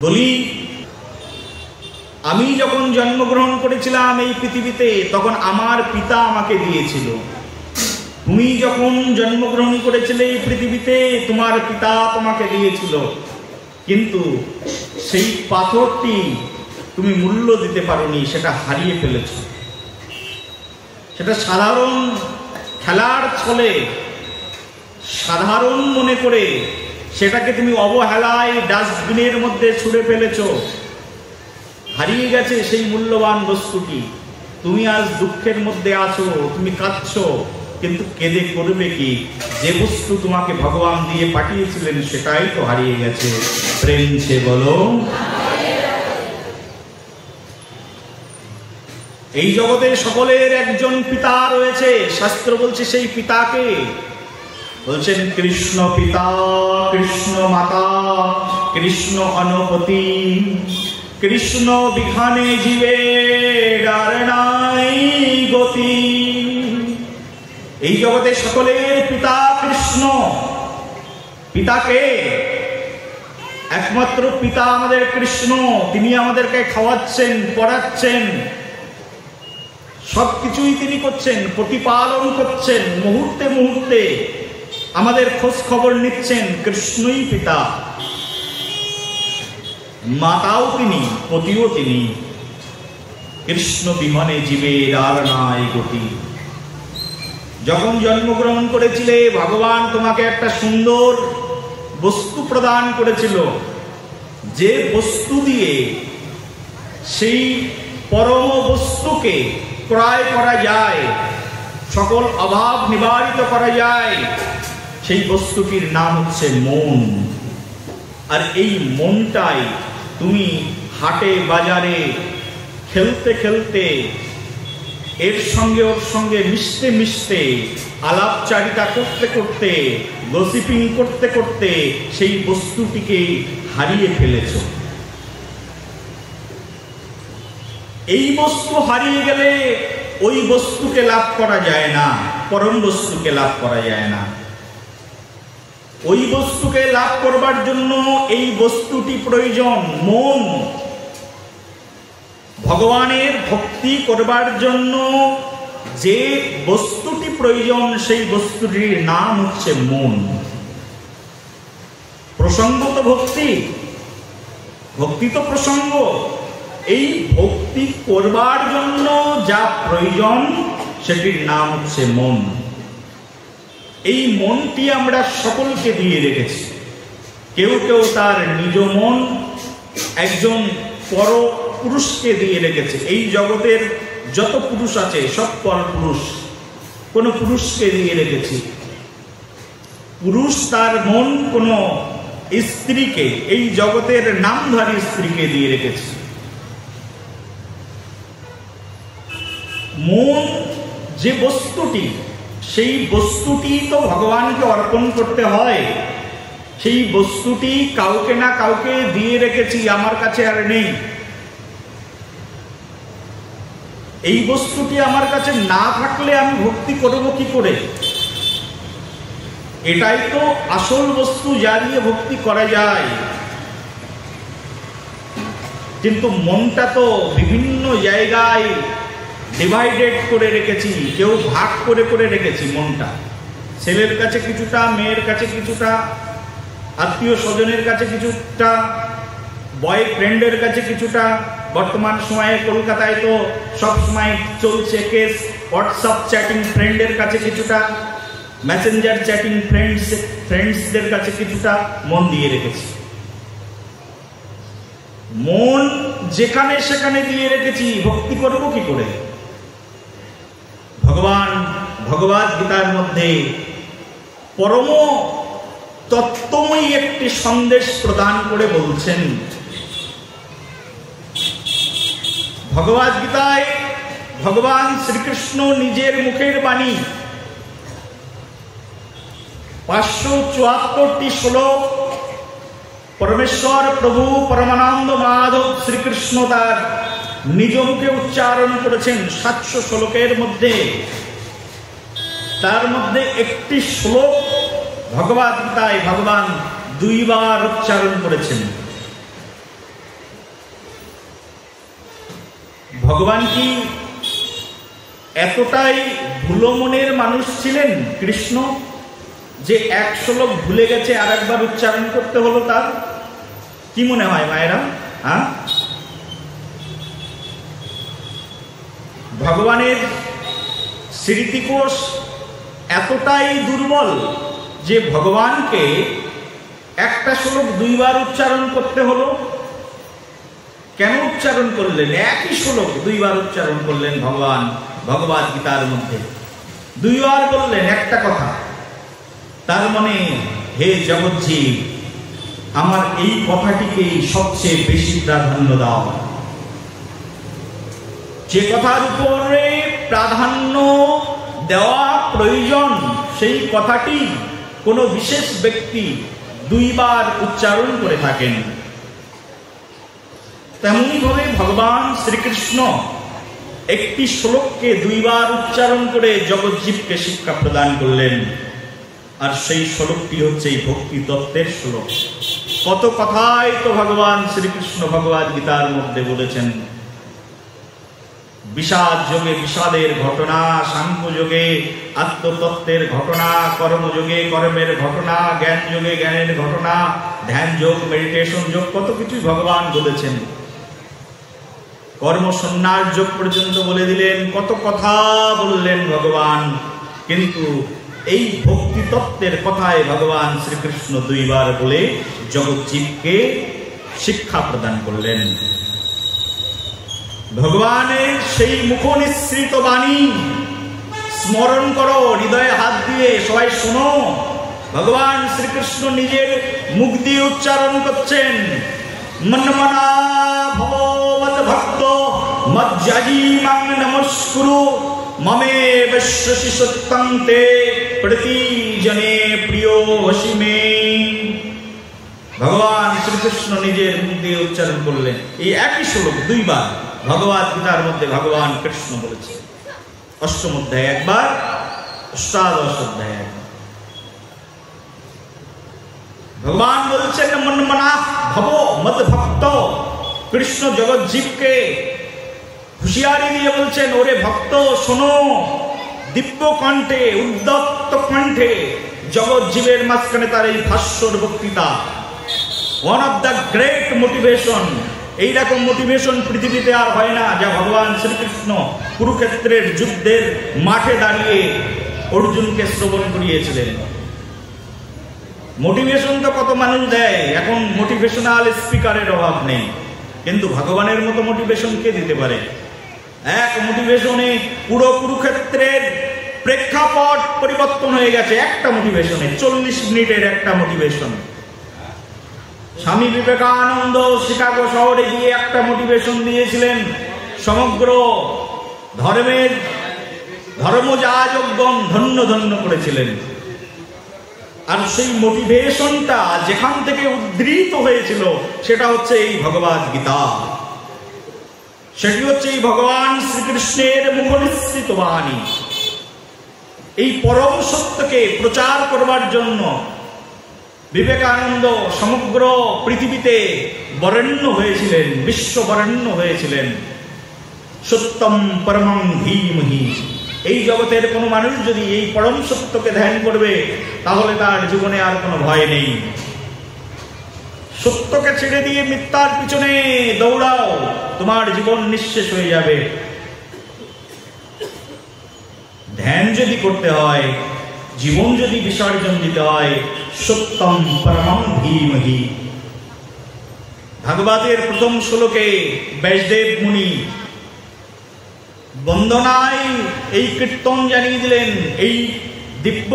বলি, আমি যখন জন্মগ্রহণ করেছিলাম এই পৃথিবীতে তখন আমার পিতা আমাকে দিয়েছিল। তুমি যখন জন্মগ্রহণ করেছিলে এই পৃথিবীতে তোমার পিতা তোমাকে দিয়েছিল, কিন্তু সেই পাথরটি তুমি মূল্য দিতে পারোনি, সেটা হারিয়ে ফেলেছ। সেটা সাধারণ খেলার ছলে, সাধারণ মনে করে সেটাকে তুমি অবহেলায় ডাস্টবিনের মধ্যে ছুঁড়ে ফেলেছ। হারিয়ে গেছে সেই মূল্যবান বস্তুটি। তুমি আজ দুঃখের মধ্যে আছো, তুমি কাঁদছো, কিন্তু কেঁদে করবে কি? যে বস্তু তোমাকে ভগবান দিয়ে পাঠিয়েছিলেন সেটাই তো হারিয়ে গেছে। প্রেম সে বলো। এই জগতে সকলের একজন পিতা রয়েছে। শাস্ত্র বলছে সেই পিতাকে বলছেন কৃষ্ণ পিতা, কৃষ্ণ মাতা, কৃষ্ণ অনুপতি, কৃষ্ণ বিখানে জীবের আর নাই গতি। এই জগতে সকলের পিতা কৃষ্ণ। পিতাকে একমাত্র পিতা আমাদের কৃষ্ণ। তিনি আমাদেরকে খাওয়াচ্ছেন, পড়াচ্ছেন, সবকিছুই তিনি করছেন, প্রতিপালন করছেন, মুহূর্তে মুহূর্তে আমাদের খোঁজ খবর নিচ্ছেন। কৃষ্ণই পিতা, মাতাও তিনি, পতিও তিনি। কৃষ্ণ বিমানে জীবের আর নাই গতি। যখন জন্মগ্রহণ করেছিলে ভগবান তোমাকে একটা সুন্দর বস্তু প্রদান করেছিল, যে বস্তু দিয়ে সেই পরম বস্তুকে ক্রয় করা যায়, সকল অভাব নিবারিত করা যায়, সেই বস্তুটির নাম হচ্ছে মন। আর এই মনটাই তুমি হাটে বাজারে খেলতে খেলতে, এর সঙ্গে ওর সঙ্গে মিশতে মিশতে, আলাপচারিতা করতে করতে, গসিপিং করতে করতে সেই বস্তুটিকে হারিয়ে ফেলেছ। এই বস্তু হারিয়ে গেলে ওই বস্তুকে লাভ করা যায় না, পরম বস্তুকে লাভ করা যায় না। ওই বস্তুকে লাভ করবার জন্য এই বস্তুটি প্রয়োজন, মন। ভগবানের ভক্তি করবার জন্য যে বস্তুটি প্রয়োজন সেই বস্তুটির নাম হচ্ছে মন। প্রসঙ্গ তো ভক্তি, ভক্তি তো প্রসঙ্গ। এই ভক্তি করবার জন্য যা প্রয়োজন সেটির নাম হচ্ছে মন। এই মনটি আমরা সকলকে দিয়ে রেখেছি। কেউ কেউ তার নিজ মন একজন পর পুরুষকে দিয়ে রেখেছে। এই জগতের যত পুরুষ আছে সব পর পুরুষ, কোন পুরুষকে দিয়ে রেখেছি। পুরুষ তার মন কোন স্ত্রীকে, এই জগতের নামধারী স্ত্রীকে দিয়ে রেখেছে। মন যে বস্তুটি, সেই বস্তুটি তো ভগবানকে অর্পণ করতে হয়। সেই বস্তুটি কাউকে না কাউকে দিয়ে রেখেছি, আমার কাছে আর নেই। এই বস্তুটি আমার কাছে না থাকলে আমি ভক্তি করব কি করে? এটাই তো আসল বস্তু, যা দিয়ে ভক্তি করা যায়। কিন্তু মনটা তো বিভিন্ন জায়গায় ডিভাইডেড করে রেখেছি, কেউ ভাগ করে করে রেখেছি মনটা। ছেলের কাছে কিছুটা, মেয়ের কাছে কিছুটা, আত্মীয় স্বজনের কাছে কিছুটা, বয়ফ্রেন্ডের কাছে কিছুটা। বর্তমান সময়ে কলকাতায় তো সব সময় চলছে কেস, হোয়াটসঅ্যাপ চ্যাটিং ফ্রেন্ডের কাছে কিছুটা, মেসেঞ্জার চ্যাটিং ফ্রেন্ডসদের কাছে কিছুটা মন দিয়ে রেখেছি। মন যেখানে সেখানে দিয়ে রেখেছি, ভক্তি করব কি করে? ভগবান ভগবদ গীতার মধ্যে পরম তত্ত্বময়ী একটি সন্দেশ প্রদান করে বলছেন। ভগবদ গীতায় ভগবান শ্রীকৃষ্ণ নিজের মুখের বাণী, 574টি শ্লোক পরমেশ্বর প্রভু পরমানন্দ মাধব শ্রীকৃষ্ণ তার নিজ মুখে উচ্চারণ করেছেন 700 শ্লোকের মধ্যে। তার মধ্যে একটি শ্লোক ভগবদ গীতায় ভগবান 2 বার উচ্চারণ করেছেন। ভগবান কি এতটাই ভুলো মনের মানুষ ছিলেন কৃষ্ণ যে এক শ্লোক ভুলে গেছে আর একবার উচ্চারণ করতে হলো তার? কি মনে হয় মায়েরা? হ্যাঁ, ভগবানের স্মৃতিকোষ এতটাই দুর্বল যে ভগবানকে একটা শ্লোক দুইবার উচ্চারণ করতে হলো। কেন উচ্চারণ করলেন? একই শ্লোক দুইবার উচ্চারণ করলেন ভগবান ভগবদ গীতার মধ্যে, দুইবার বললেন একটা কথা। তার মানে, হে জগজ্জীব, আমার এই কথাটিকেই সবচেয়ে বেশি প্রাধান্য দাও। যে কথার উপরে প্রাধান্য দেওয়া প্রয়োজন সেই কথাটি কোনো বিশেষ ব্যক্তি দুইবার উচ্চারণ করে থাকেন। তেমনি ভাবে ভগবান শ্রীকৃষ্ণ একটি শ্লোককে দুইবার উচ্চারণ করে জগজ্জীবকে শিক্ষা প্রদান করলেন। আর সেই শ্লোকটি হচ্ছে এই ভক্তি তত্ত্বের শ্লোক। কত কথাই তো ভগবান শ্রীকৃষ্ণ ভগবদ গীতার মধ্যে বলেছেন। বিষাদ যোগে বিষাদের ঘটনা, সাংখ্য যোগে আত্মতত্ত্বের ঘটনা, কর্মযোগে কর্মের ঘটনা, জ্ঞান যোগে জ্ঞানের ঘটনা, ধ্যান যোগ, মেডিটেশন যোগ, কত কিছুই ভগবান বলেছেন। কর্ম সন্ন্যাস যোগ পর্যন্ত বলে দিলেন, কত কথা বললেন ভগবান। কিন্তু এই ভক্তি তত্ত্বের কথায় ভগবান শ্রীকৃষ্ণ দুইবার বলে জগজ্জীবকে শিক্ষা প্রদান করলেন। ভগবানের সেই মুখ নিঃসৃত বাণী স্মরণ করো, হৃদয়ে হাত দিয়ে সবাই শোনো। ভগবান শ্রীকৃষ্ণ নিজের মুখ দিয়ে উচ্চারণ করছেন, মন্মনা ভব মদ ভক্ত মজ্জাজি মাং নমস্কুরু মমে বশ্যসি সত্যং তে প্রতিজনে প্রিয় বসি মে। ভগবান শ্রীকৃষ্ণ নিজের মুখ দিয়ে উচ্চারণ করলেন। এই একই শ্লোক দুইবার ভগবদ গীতার মধ্যে ভগবান কৃষ্ণ বলেছে। অষ্টম অধ্যায় একবার, অষ্টাদশ অধ্যায় একবার। ভগবান বলছেন মন্মনা ভব মদ ভক্ত। কৃষ্ণ জগজ্জীবকে হুঁশিয়ারি দিয়ে বলছেন, ওরে ভক্ত শোনো। দিব্য কণ্ঠে, উদ্যত্ত কণ্ঠে জগজ্জীবের মাঝখানে তার এই ভাষ্যর বক্তৃতা। One of the great motivation. এইরকম মোটিভেশন পৃথিবীতে আর হয় না, যা ভগবান শ্রীকৃষ্ণ কুরুক্ষেত্রের যুদ্ধের মাঠে দাঁড়িয়ে অর্জুনকে শ্রবণ করিয়েছিলেন। মোটিভেশন তো কত মানুষ দেয়, এখন মোটিভেশনাল স্পিকারের অভাব নেই, কিন্তু ভগবানের মতো মোটিভেশন কে দিতে পারে? এক মোটিভেশনে পুরো কুরুক্ষেত্রের প্রেক্ষাপট পরিবর্তন হয়ে গেছে। একটা মোটিভেশনে 40 মিনিটের একটা মোটিভেশন। স্বামী বিবেকানন্দ শিকাগো শহরে গিয়ে একটা মোটিভেশন দিয়েছিলেন, সমগ্র ধর্মের ধর্মযাজকগণ ধন্য ধন্য করেছিলেন। আর সেই মোটিভেশনটা যেখান থেকে উদ্ধৃত হয়েছিল সেটা হচ্ছে এই ভগবদ গীতা। সেটি হচ্ছে এই ভগবান শ্রীকৃষ্ণের মুখনিসৃত বাণী। এই পরম সত্যকে প্রচার করবার জন্য বিবেকানন্দ সমগ্র পৃথিবীতে বরেণ্য হয়েছিলেন, বিশ্ব বরেণ্য হয়েছিলেন। সত্যম পরমং ধীমহি। এই জগতের কোনো মানুষ যদি এই পরম সত্যকে ধ্যান করবে তাহলে তার জীবনে আর কোনো ভয় নেই। সত্যকে ছেড়ে দিয়ে মিথ্যার পিছনে দৌড়াও, তোমার জীবন নিঃশেষ হয়ে যাবে। ধ্যান যদি করতে হয়, জীবন যদি বিসর্জন দিতে হয়, সত্যম পরমং ধীমহি। ভাগবতের প্রথম শ্লোকে ব্যাসদেব মুনি বন্দনায় এই কীর্তন জানিয়ে দিলেন, এই দিব্য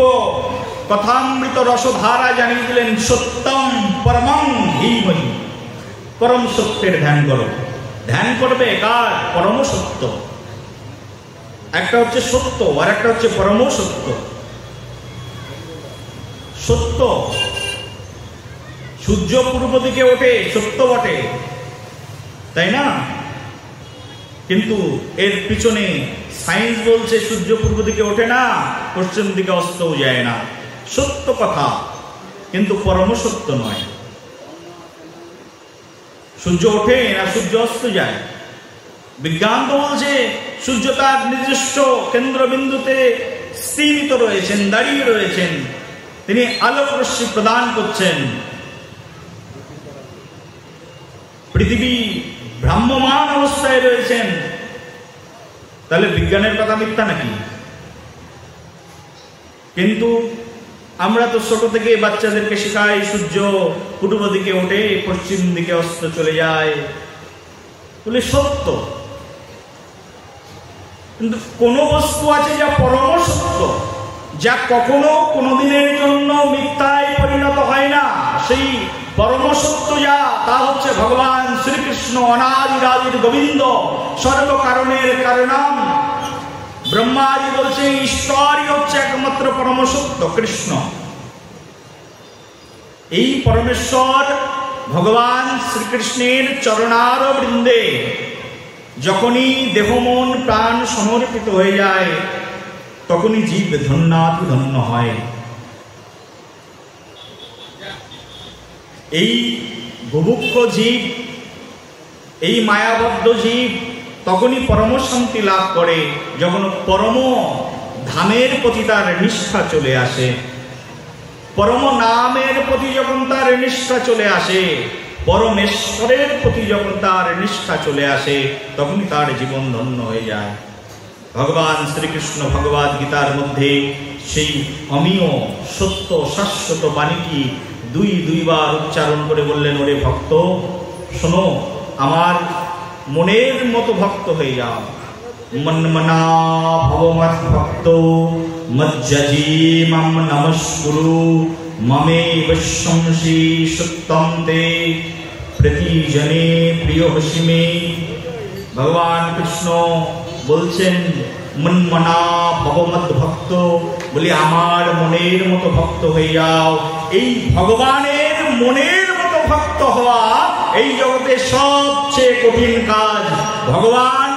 কথামৃত রসধারা জানিয়ে দিলেন, সত্যম পরমং ধীমহি। পরম সত্যের ধ্যান করো। ধ্যান করবে কার? পরম সত্য। একটা হচ্ছে সত্য আর একটা হচ্ছে পরম সত্য। সত্য, সূর্য পূর্ব দিকে ওঠে, সত্য বটে, তাই না? কিন্তু এর পিছনে সায়েন্স বলছে সূর্য পূর্ব দিকে ওঠে না, পশ্চিম দিকে অস্তও যায় না। সত্য কথা, কিন্তু পরম সত্য নয়। সূর্য ওঠে না সূর্য অস্ত যায়, বিজ্ঞান তো বলছে সূর্য তার নিজস্ব কেন্দ্রবিন্দুতে স্থিত রয়েছেন, দাঁড়িয়ে রয়েছেন, তিনি আলোক রশ্মি প্রদান করছেন। পৃথিবী ভ্রাম্যমান অবস্থায় রয়েছেন। তাহলে বিজ্ঞানের কথা মিথ্যা নাকি? কিন্তু আমরা তো ছোট থেকে বাচ্চাদেরকে শেখাই সূর্য পূর্ব দিকে ওঠে, পশ্চিম দিকে অস্ত চলে যায়, বলে সত্য। কিন্তু কোন বস্তু আছে যা পরম সত্য, যা কখনো কোনোদিনের জন্য মিথ্যায় পরিণত হয় না। সেই পরম সত্য যা, তা হচ্ছে ভগবান শ্রীকৃষ্ণ, অনাদিরাদির গোবিন্দ, সর্বকারণের কারণম। ব্রহ্মাজি বলছে ঈশ্বরই হচ্ছে একমাত্র পরম সত্য, কৃষ্ণ। এই পরমেশ্বর ভগবান শ্রীকৃষ্ণের চরণার বৃন্দে যখনই দেহ মন প্রাণ সমর্পিত হয়ে যায়, তখনই জীব ধন্যাতি ধন্য হয়। এই বুভুক্ষ জীব, এই মায়াবদ্ধ জীব তখনই পরম শান্তি লাভ করে যখন পরম ধামের প্রতি তার নিষ্ঠা চলে আসে, পরম নামের প্রতি যখন তার নিষ্ঠা চলে আসে, পরমেশ্বরের প্রতি যখন তার নিষ্ঠা চলে আসে, তখনই তার জীবন ধন্য হয়ে যায়। ভগবান শ্রীকৃষ্ণ ভগবদ গীতার মধ্যে সেই অমীয় সত্য শাশ্বত বাণীটি দুইবার উচ্চারণ করে বললেন, ওরে ভক্ত শোনো, আমার মনের মতো ভক্ত হয়ে যাও। মন্মনা ভবমৎ ভক্ত মজ্জজি মম নমস্কুরু মমেব শংসি সুত্তম তে প্রতিজনে প্রিয় হসিমে। ভগবান কৃষ্ণ বলছেন মন্মনা ভবমৎ ভক্ত, বলি আমার মনের মতো ভক্ত হয়ে যাও। এই ভগবানের মনের মতো ভক্ত হওয়া এই জগতে সবচেয়ে কঠিন কাজ। ভগবান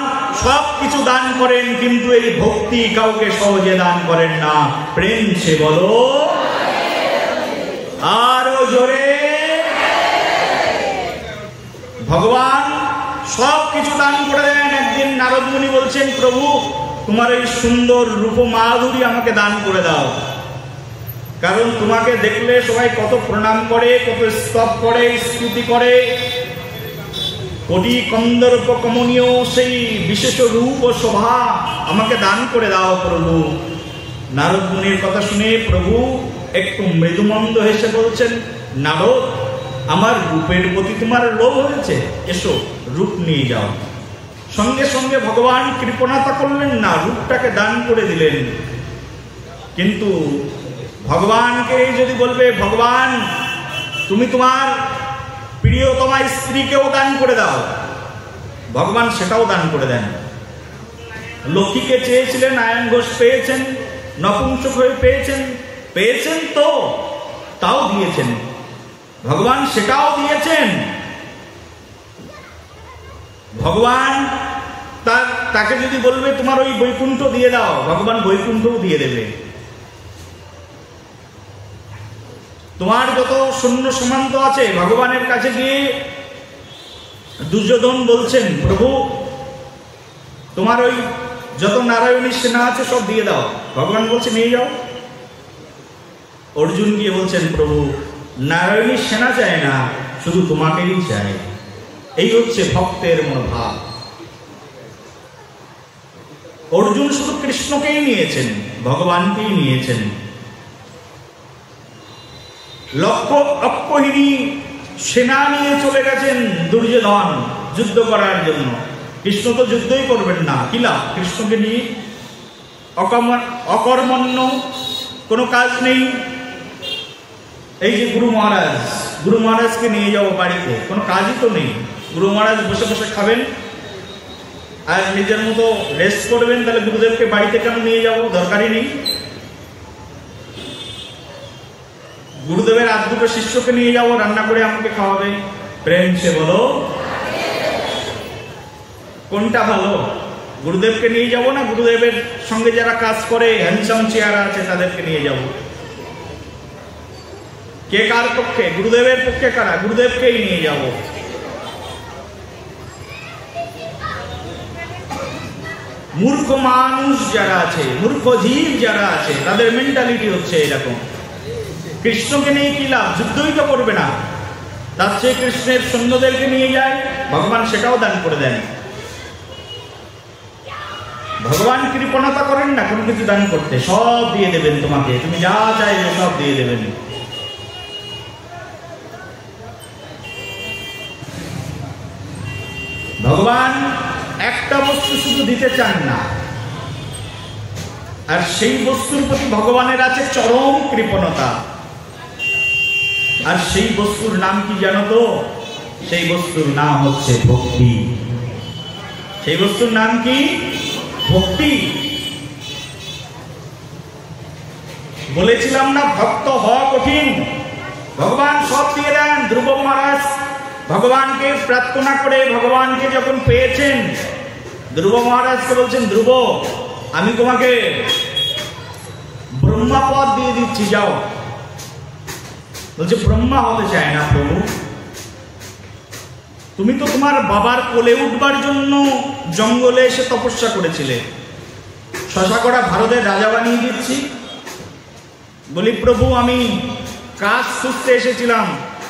সব কিছু দান করেন, কিন্তু এই ভক্তি কাউকে সহজে দান করেন না। প্রেম সে বলো আরো জোরে। ভগবান সব কিছু দান করে দেন। একদিন নারদ মুনি বলছেন, প্রভু তোমার এই সুন্দর রূপ মাধুরী আমাকে দান করে দাও, কারণ তোমাকে দেখলে সবাই কত প্রণাম করে, কত স্তব করে, স্তুতি করে। কোটি কন্দর্প কমনীয় সেই বিশেষ রূপ ও শোভা আমাকে দান করে দাও প্রভু। নারদ মুনির কথা শুনে প্রভু একটু মৃদুমন্দ হেসে বলছেন, নারদ আমার রূপের প্রতি তোমার লোভ হয়েছে, এসো রূপ নিয়ে যাও। সঙ্গে সঙ্গে ভগবান কৃপণতা করলেন না, রূপটাকে দান করে দিলেন। কিন্তু ভগবানকে যদি বলবে, ভগবান তুমি তোমার প্রিয়তমা স্ত্রীকেও দান করে দাও, ভগবান সেটাও দান করে দেন। লক্ষ্মীকে চেয়েছিলেন, আয়ন ঘোষ পেয়েছেন, নপুংসক হয়ে পেয়েছেন তো তাও দিয়েছেন, ভগবান সেটাও দিয়েছেন। ভগবান তাকে যদি বলবে তোমার ওই বৈকুণ্ঠ দিয়ে দাও, ভগবান বৈকুণ্ঠও দিয়ে দেবে। তোমার যত সৈন্য সীমান্ত আছে, ভগবানের কাছে গিয়ে দুর্যোধন বলছেন, প্রভু তোমার ওই যত নারায়ণী সেনা আছে সব দিয়ে দাও, ভগবান বলছে নিয়ে যাও। অর্জুন গিয়ে বলছেন, প্রভু নারায়ণী সেনা চায় না, শুধু তোমাকেই চায়। এই হচ্ছে ভক্তের মনোভাব। অর্জুন শুধু কৃষ্ণকেই নিয়েছেন, ভগবানকেই নিয়েছেন। লক্ষ অক্ষহিনী সেনা নিয়ে চলে গেছেন দুর্যোধন যুদ্ধ করার জন্য। কৃষ্ণ তো যুদ্ধই করবেন না, কি লাভ কৃষ্ণকে নিয়ে? অকর্মণ্য, কোনো কাজ নেই। এই যে গুরু মহারাজকে নিয়ে যাবো বাড়িতে, কোনো কাজই তো নেই। গুরু মহারাজ বসে বসে খাবেন আর নিজের মতো রেস্ট করবেন, তাহলে গুরুদেবকে বাড়িতে কেন নিয়ে যাবো? দরকারই নেই। গুরুদেবের আর দুটো শিষ্যকে নিয়ে যাবো, রান্না করে আমাকে খাওয়াবে। প্রেম সে বলো কোনটা ভালো? গুরুদেবকে নিয়ে যাব না গুরুদেবের সঙ্গে যারা কাজ করে হ্যান্ডসাম চেহারা আছে তাদেরকে নিয়ে যাব? কে কার পক্ষে? গুরুদেবের পক্ষে কারা? গুরুদেবকেই নিয়ে যাব। মূর্খ মানুষ যারা আছে, মূর্খ জীব যারা আছে, তাদের মেন্টালিটি হচ্ছে এরকম। কৃষ্ণকে নিয়ে কি লাভ? যুদ্ধই তো করবে না, তার চেয়ে কৃষ্ণের সৈন্যদেরকে নিয়ে যায়, ভগবান সেটাও দান করে দেন। ভগবান কৃপণতা করেন না কোনো কিছু দান করতে, সব দিয়ে দেবেন তোমাকে, তুমি যা চাইবে সব দিয়ে দেবেন। ভগবান একটা বস্তু শুধু দিতে চান না, আর সেই বস্তুর প্রতি ভগবানের আছে চরম কৃপণতা। আর সেই বস্তুর নাম কি জানো তো? সেই বস্তুর নাম হচ্ছে ভক্তি। সেই বস্তুর নাম কি? ভক্তি। বলেছিলাম না ভক্ত হওয়া কঠিন, ভগবান সব দিয়ে দেন। ধ্রুব মহারাজ ভগবানকে প্রার্থনা করে ভগবানকে যখন পেয়েছেন, ধ্রুব মহারাজকে বলছেন, ধ্রুব আমি তোমাকে ব্রহ্মাপদ দিয়ে দিচ্ছি, যাও। বলছে ব্রহ্মা হতে চায় না প্রভু, তুমি তো তোমার বাবার কোলে উঠবার জন্য জঙ্গলে এসে তপস্যা করেছিলে, শশা করা ভারতের রাজা বানিয়ে দিচ্ছি। বলি প্রভু আমি কাজ খুঁজতে এসেছিলাম,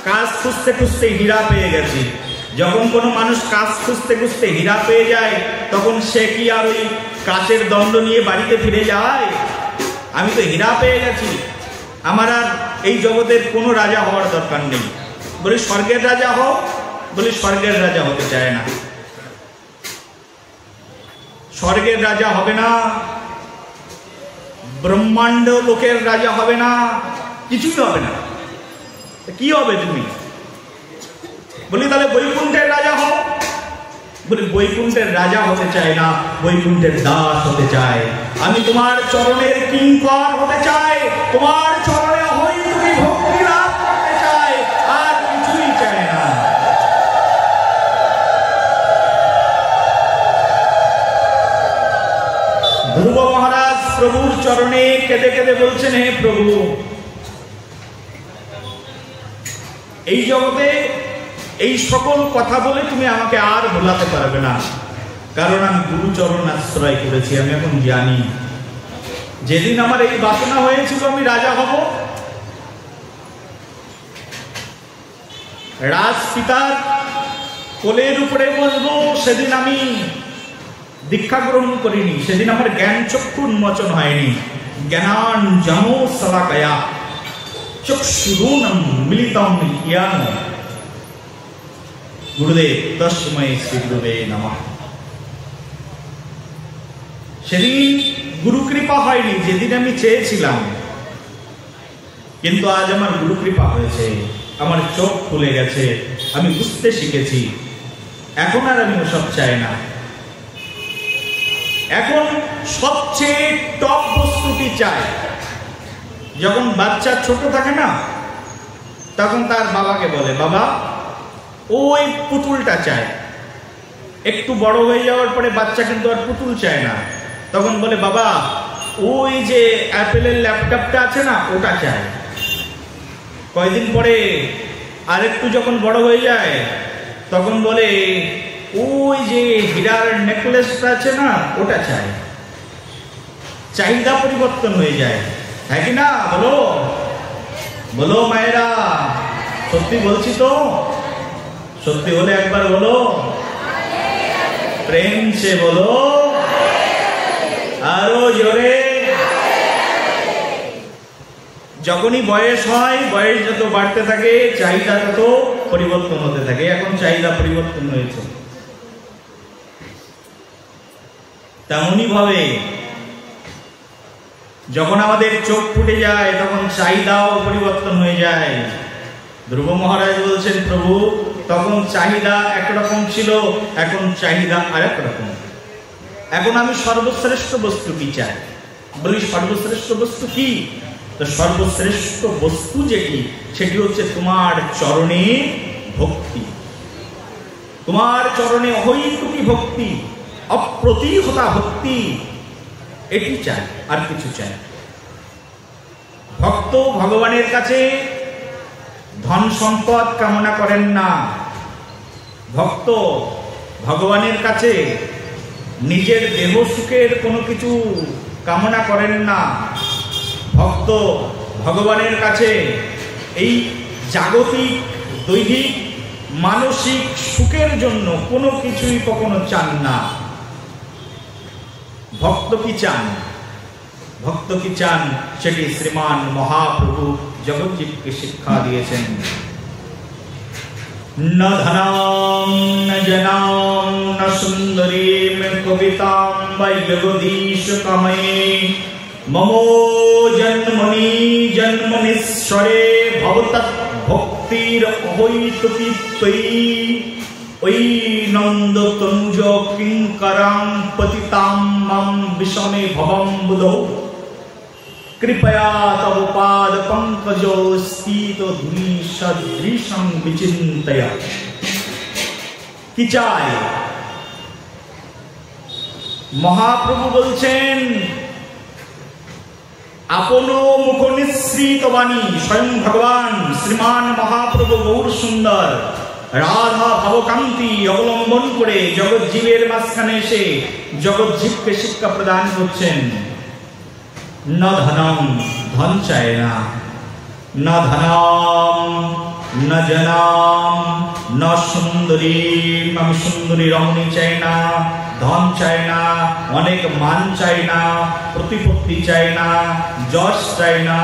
কাজ খুঁজতে খুঁজতে হীরা পেয়ে গেছি। যখন কোনো মানুষ কাজ খুঁজতে খুঁজতে হীরা পেয়ে যায়, তখন সে কি আর ওই কাচের দণ্ড নিয়ে বাড়িতে ফিরে যায়? আমি তো হীরা পেয়ে গেছি, আমার আর এই জগতের কোনো রাজা হওয়ার দরকার নেই। বলি স্বর্গের রাজা হও। বলি স্বর্গের রাজা হতে চায় না, স্বর্গের রাজা হবে না, ব্রহ্মাণ্ড লোকের রাজা হবে না, কিছুই হবে না। কি হবে তুমি? বলি তাহলে বৈকুণ্ঠের রাজা হও। বলি বৈকুণ্ঠের রাজা হতে চায় না, বৈকুণ্ঠের দাস হতে চায়। আমি তোমার চরণের কিঙ্কর হতে চাই, তোমার চরণে অহৈতুকী ভক্তি লাভ করতে চাই, আর কিছুই চায় না। ধ্রুব মহারাজ প্রভুর চরণে কেঁদে কেঁদে বলছেন, হে প্রভু, এই জগতে এই সকল কথা বলে তুমি আমাকে আর ভোলাতে পারবে না, কারণ আমি গুরুচরণ আশ্রয় করেছি। আমি এখন জানি যেদিন আমার এই বাসনা হয়েছিল আমি রাজা হব, রাজপিতার কোলের উপরে বসবো, সেদিন আমি দীক্ষা গ্রহণ করিনি, সেদিন আমার জ্ঞান চক্ষু উন্মোচন হয়নি। জ্ঞানাঞ্জনো শলাকয়া চক্ষুরুন্মিলিতম মিলিতম জ্ঞান। গুরুদেব তস্মৈ শ্রী গুরুবে নমঃ। সেদিন গুরু কৃপা হয়নি যেদিন আমি চেয়েছিলাম, কিন্তু আজ আমার গুরু কৃপা হয়েছে, আমার চোখ খুলে গেছে, আমি বুঝতে শিখেছি। এখন আর আমি ওসব চাই না। এখন সবচেয়ে টপ বস্তুটি চাই। যখন বাচ্চা ছোট থাকে না, তখন তার বাবাকে বলে, বাবা ওই পুতুলটা চায়। একটু বড় হয়ে যাওয়ার পরে বাচ্চা কিন্তু আর পুতুল চায় না, তখন বলে বাবা ওই যে অ্যাপেলের ল্যাপটপটা আছে না, ওটা চায়। কয়েকদিন পরে আরেকটু যখন বড় হয়ে যায়, তখন বলে ওই যে হীরার নেকলেসটা আছে না, ওটা চায়। চাহিদা পরিবর্তন হয়ে যায়, হ্যাঁ কি না? বলো বলো মায়েরা, সত্যি বলছি তো? সত্যি হলে একবার বলো, প্রেম সে বলো, আরো জোরে। যখনই বয়স হয়, বয়স যত বাড়তে থাকে চাহিদা তত পরিবর্তন হতে থাকে। এখন চাহিদা পরিবর্তন হয়েছে। তেমনই ভাবে যখন আমাদের চোখ ফুটে যায়, তখন চাহিদাও পরিবর্তন হয়ে যায়। ধ্রুব মহারাজ বলছেন, প্রভু তখন চাহিদা একরকম ছিল, এখন চাহিদা আরেক রকম। এখন আমি সর্বশ্রেষ্ঠ বস্তু কি চাই? বলি সর্বশ্রেষ্ঠ বস্তু কি? তো সর্বশ্রেষ্ঠ বস্তু যেটি, সেটি হচ্ছে তোমার চরণে ভক্তি। তোমার চরণে অহৈতুকী ভক্তি, অপ্রতিহতা ভক্তি, এটি চাই, আর কিছু চাই। ভক্ত ভগবানের কাছে ধন সম্পদ কামনা করেন না। ভক্ত ভগবানের কাছে নিজের দেহ সুখের কোনো কিছু কামনা করেন না। ভক্ত ভগবানের কাছে এই জাগতিক, দৈহিক, মানসিক সুখের জন্য কোনো কিছুই কখনো চান না। ভক্ত কি চান? ভক্ত কি চান সেটি শ্রীমান মহাপ্রভু জগজ্জীবকে শিক্ষা দিয়েছেন। ন ধনাম ন জনাম ন সুন্দরীম কবিতাম বা জগদীশ কাময়ে মমো জন্মনি জন্মনিশ্বরে ভবতৎ ভক্তির অহৈতুকি ত্বয়ি ওই নন্দ তনুজ কিঙ্করাং পতিতাম মাম বিষমে ভবম বুধো কৃপয়া তব পাদ পঙ্কজো স্থিত ধূলি সদৃশং বিচিন্তয়া। কি চাই? মহাপ্রভু বলছেন, আপন মুখ নিঃসৃত বাণী স্বয়ং ভগবান শ্রীমান মহাপ্রভু গৌর সুন্দর রাধা ভাবকান্তি অবলম্বন করে জগৎজীবের মাঝখানে এসে জগৎজীবকে শিক্ষা প্রদান করছেন। ন ধনম, ধন চায় না, ন ধনম ন জনাম ন সুন্দরী, আমি সুন্দরী রমণী চাই না, ধন চাই না, অনেক মান চাই না, প্রতিপত্তি চাই না, যশ চাই না,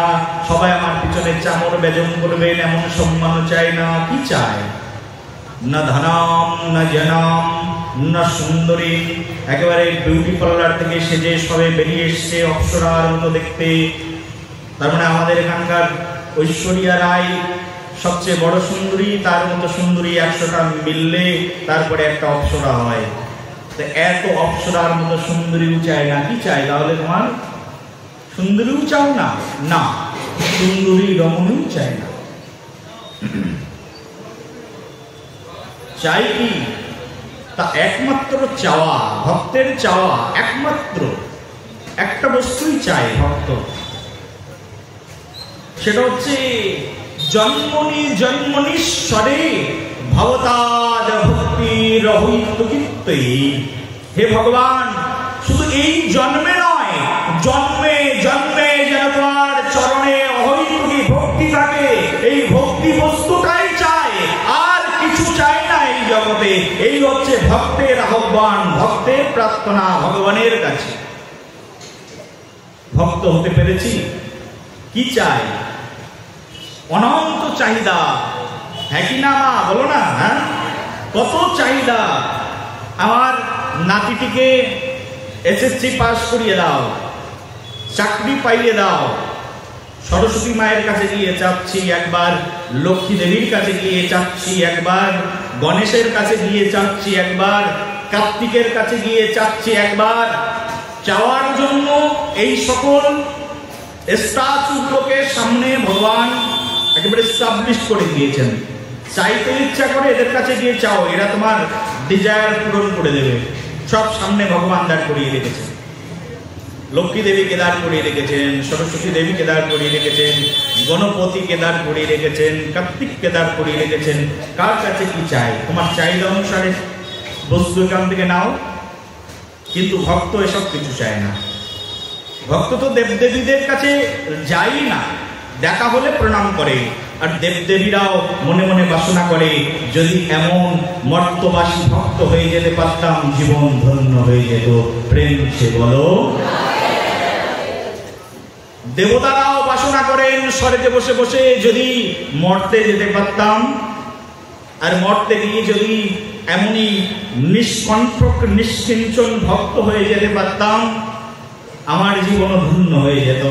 সবাই আমার পিছনে চামর বেজম করবেন এমন সম্মান চাই না। কি চাই? না ধনাম না জনাম না সুন্দরী, একেবারে বিউটি পার্লার থেকে সেজে সবে বেরিয়ে এসছে অপ্সরার মতো দেখতে। তার মানে আমাদের এখানকার ঐশ্বরিয়া রায় সবচেয়ে বড় সুন্দরী, তার মতো সুন্দরী 100টা মিললে তারপরে একটা অপ্সরা হয়। তো এত অপ্সরার মতো সুন্দরীও চাই না। কি চাই তাহলে? তোমার সুন্দরীও চাও না, না সুন্দরী রমণীও চাই না। চাই কি? তা একমাত্র চাওয়া, ভক্তের চাওয়া একমাত্র একটা বস্তুই চাই ভক্ত, সেটা হচ্ছে জন্মনি জন্মনিশ্বরে ভবতাদ ভক্তির অহৈতুকিত্বয়ি। হে ভগবান, শুধু এই জন্মে নয়, জন্মে জন্মে যেন তোমার চরণে অহৈতুকী ভক্তি থাকে। এই ভক্তি বস্তুটাই চাই, আর কিছু চাই না এই জগতে। এই হচ্ছে ভক্তের আহ্বান, ভক্তের প্রার্থনা ভগবানের কাছে। ভক্ত হতে পেরেছি, কি চাই? অনন্ত চাহিদা। হ্যাঁ কি না মা? বলো না। হ্যাঁ, কত চাহিদা। আমার নাতিটিকে এসএসসি পাস করিয়ে দাও, চাকরি পাইয়ে দাও। সরস্বতী মায়ের কাছে গিয়ে চাচ্ছি একবার, লক্ষ্মী দেবীর কাছে গিয়ে চাচ্ছি একবার, গণেশের কাছে গিয়ে চাচ্ছি একবার, কার্তিকের কাছে গিয়ে চাচ্ছি একবার। চাওয়ার জন্য এই সকল স্ট্যাচুগুলোকে সামনে ভগবান একেবারে এস্টাবলিশ করে দিয়েছেন। চাইতে ইচ্ছা করে এদের কাছে গিয়ে চাও, এরা তোমার ডিজায়ার পূরণ করে দেবে। সব সামনে ভগবান দাঁড় করিয়ে রেখেছেন। লক্ষ্মী দেবীকে দাঁড় করিয়ে রেখেছেন, সরস্বতী দেবীকে দাঁড় করিয়ে রেখেছেন, গণপতিকে দাঁড় করিয়ে রেখেছেন, কার্তিককে দাঁড় করিয়ে রেখেছেন। কার কাছে কি চাই? তোমার চাহিদা অনুসারে বস্তু এখান থেকে নাও। কিন্তু ভক্ত এসব কিছু চায় না। ভক্ত তো দেবদেবীদের কাছে যাই না, দেখা হলে প্রণাম করে। আর দেবদেবীরাও মনে মনে বাসনা করে, যদি এমন মর্তবাসী ভক্ত হয়ে যেতে পারতাম, জীবন ধন্য হয়ে যেত। প্রেম সে বলো। দেবতারাও বাসনা করেন স্বর্গে বসে বসে, যদি মর্তে যেতে পারতাম, আর মর্তে গিয়ে যদি এমনই নিষ্কণ্ঠক নিষ্কিঞ্চন ভক্ত হয়ে যেতে পারতাম, আমার জীবন ধন্য হয়ে যেত।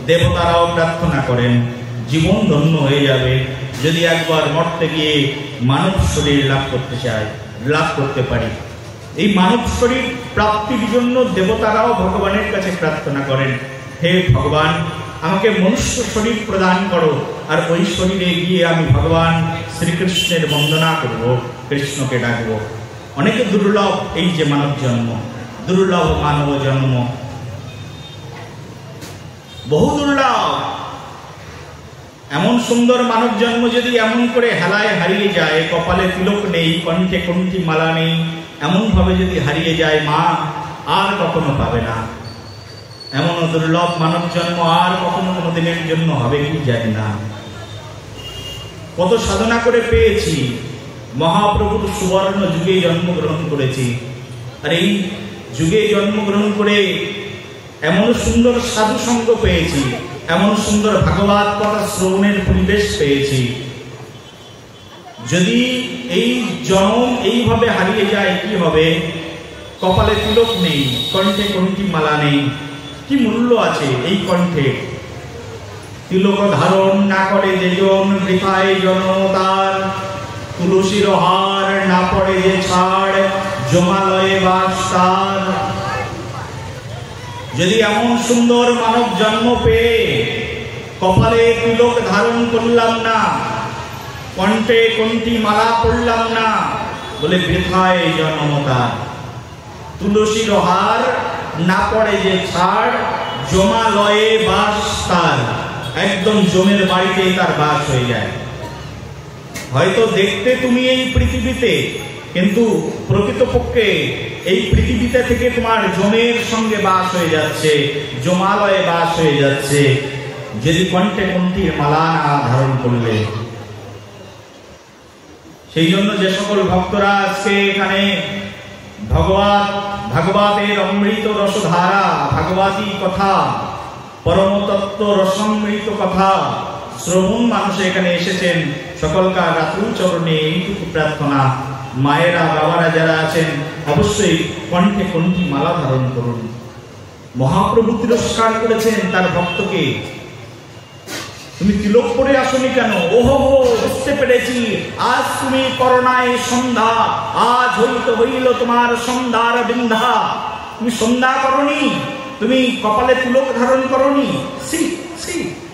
দেবতারাও প্রার্থনা করেন জীবন ধন্য হয়ে যাবে যদি একবার মর্তে গিয়ে মানব শরীর লাভ করতে চাই, লাভ করতে পারি। এই মানব শরীর প্রাপ্তির জন্য দেবতারাও ভগবানের কাছে প্রার্থনা করেন, হে ভগবান, আমাকে মনুষ্য শরীর প্রদান করো, আর ওই শরীরে গিয়ে আমি ভগবান শ্রীকৃষ্ণের বন্দনা করব, কৃষ্ণকে ডাকব। অনেকে দুর্লভ এই যে মানব জন্ম, দুর্লভ মানব জন্ম, বহু দুর্লভ। এমন সুন্দর মানব জন্ম যদি এমন করে হেলায় হারিয়ে যায়, কপালে তিলক নেই, কণ্ঠে কণ্ঠি মালা নেই, এমন ভাবে যদি হারিয়ে যায়, মা আর কখনো পাবে না। এমন দুর্লভ মানব জন্ম আর কখনো কোনো দিনের জন্য হবে কি জানি না। কত সাধনা করে পেয়েছি, মহাপ্রভুর সুবর্ণ যুগে জন্মগ্রহণ করেছি। আর এই যুগে জন্মগ্রহণ করে এমন সুন্দর সাধু সঙ্গ পেয়েছি, এমন সুন্দর ভাগবত কথা শ্রবণের পরিবেশ পেয়েছি। যদি এই জন্ম এইভাবে হারিয়ে যায় কি হবে? কপালে তিলক নেই, কণ্ঠে কণ্ঠি মালা নেই, কি মূল্য আছে এই কণ্ঠে? তিলক ধারণ না করে যেজন বৃথায় জন্ম তার, তুলসীর হার না পড়ে যে ছাড়, জমালয়ে বাস তার। যদি এমন সুন্দর মানব জন্ম পেয়ে কপালে তিলক ধারণ করলাম না, কণ্ঠে কণ্ঠি মালা পড়লাম না, বলে বৃথায় জন্ম তার। তুলসীর হার না পড়ে যে ছাড়, জমালয়ে বাস তার। একদম জমের বাড়িতে তার বাস হয়ে যায়। হয়তো দেখতে তুমি এই পৃথিবীতে, কিন্তু প্রকৃতপক্ষে এই পৃথিবীতে থেকে তোমার জমের সঙ্গে বাস হয়ে যাচ্ছে, জমালয়ে বাস হয়ে যাচ্ছে, যদি কণ্ঠে কণ্ঠির মালা না ধারণ করলে। সেই জন্য যে সকল ভক্তরা আজকে এখানে ভাগবতের অমৃত রসধারা, ভাগবতী কথা, পরমতত্ত্ব রসমৃত কথা শ্রবণ মানুষে এখানে এসেছেন, সকলকার রাতুল চরণে এইটুকু প্রার্থনা, মায়েরা বাবারা যারা আছেন অবশ্যই কণ্ঠে কণ্ঠি মালা ধারণ করুন। মহাপ্রভু তিরস্কার করেছেন তার ভক্তকে, তুমি তিলক পরে আসনি কেন? ওহো বুঝতে পেরেছি, আজ তুমি করোনায় সন্ধ্যা, আজ হইল তোমার সন্ধ্যার বিন্ধা। তুমি সন্ধ্যা করনি, তুমি কপালে তিলক ধারণ করনি।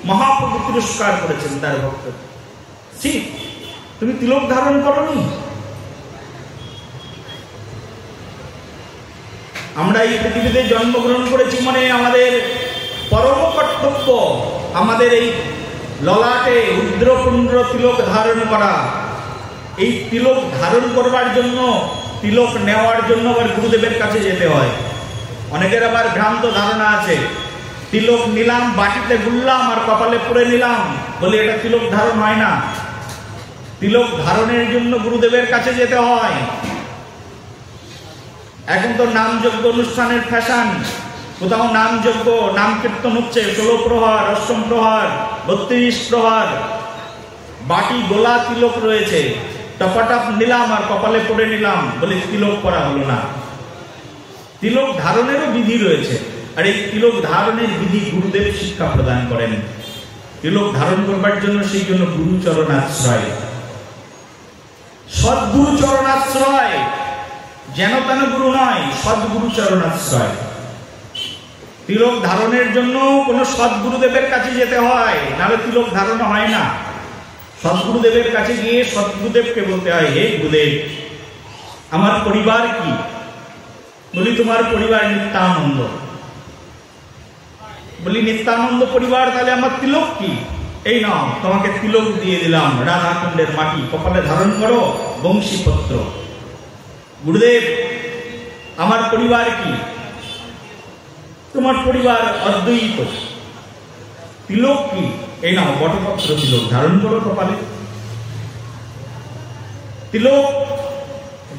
মহাপ্রভু তিরস্কার করেছেন তার ভক্ত, তুমি তিলক ধারণ করনি। আমরা এই পৃথিবীতে জন্মগ্রহণ করেছি মানে আমাদের পরম কর্তব্য আমাদের এই ললাটে রুদ্রপুণ্ড তিলক ধারণ করা। এই তিলক ধারণ করবার জন্য, তিলক নেওয়ার জন্য আবার গুরুদেবের কাছে যেতে হয়। অনেকের আবার ভ্রান্ত ধারণা আছে, তিলক নিলাম, বাটিতে গুললাম আর কপালে পরে নিলাম, বলে এটা তিলক ধারণ হয় না। তিলক ধারণের জন্য গুরুদেবের কাছে যেতে হয়। এখন তো নামযজ্ঞ অনুষ্ঠানের ফ্যাশন, কোথাও নামযজ্ঞ, নাম কীর্তন হচ্ছে, 16 প্রহার, অষ্টম প্রহার, 32 প্রহার, বাটি গোলা তিলক রয়েছে, টপাটপ নিলাম আর কপালে পরে নিলাম, বলে তিলক পরা হলো না। তিলক ধারণেরও বিধি রয়েছে, আর এই তিলক ধারণের বিধি গুরুদেব শিক্ষা প্রদান করেন। তিলক ধারণ করবার জন্য সেই জন্য গুরু চরণাশ্রয়, সদ্গুরু চরণাশ্রয়, যেন তেন গুরু নয়, সদ্গুরু চরণাশ্রয়। তিলক ধারণের জন্য কোন সদ্গুরুদেবের কাছে যেতে হয়, নাহলে তিলক ধারণ হয় না। সদ্গুরুদেবের কাছে গিয়ে সদ্গুরুদেবকে বলতে হয়, হে গুরুদেব, আমার পরিবার কি? বলি তোমার পরিবার নিত্যানন্দ। বলি নিত্যানন্দ পরিবার, তাহলে আমার তিলক কি? এই নাও, তোমাকে তিলক দিয়ে দিলাম, রাধাকুণ্ডের মাটি, কপালে ধারণ করো, বংশীপত্র। গুরুদেব, আমার পরিবার কি? তোমার পরিবার অদ্বৈত। তিলক কি? এই নাও, বটপত্র তিলক, ধারণ করো কপালে। তিলক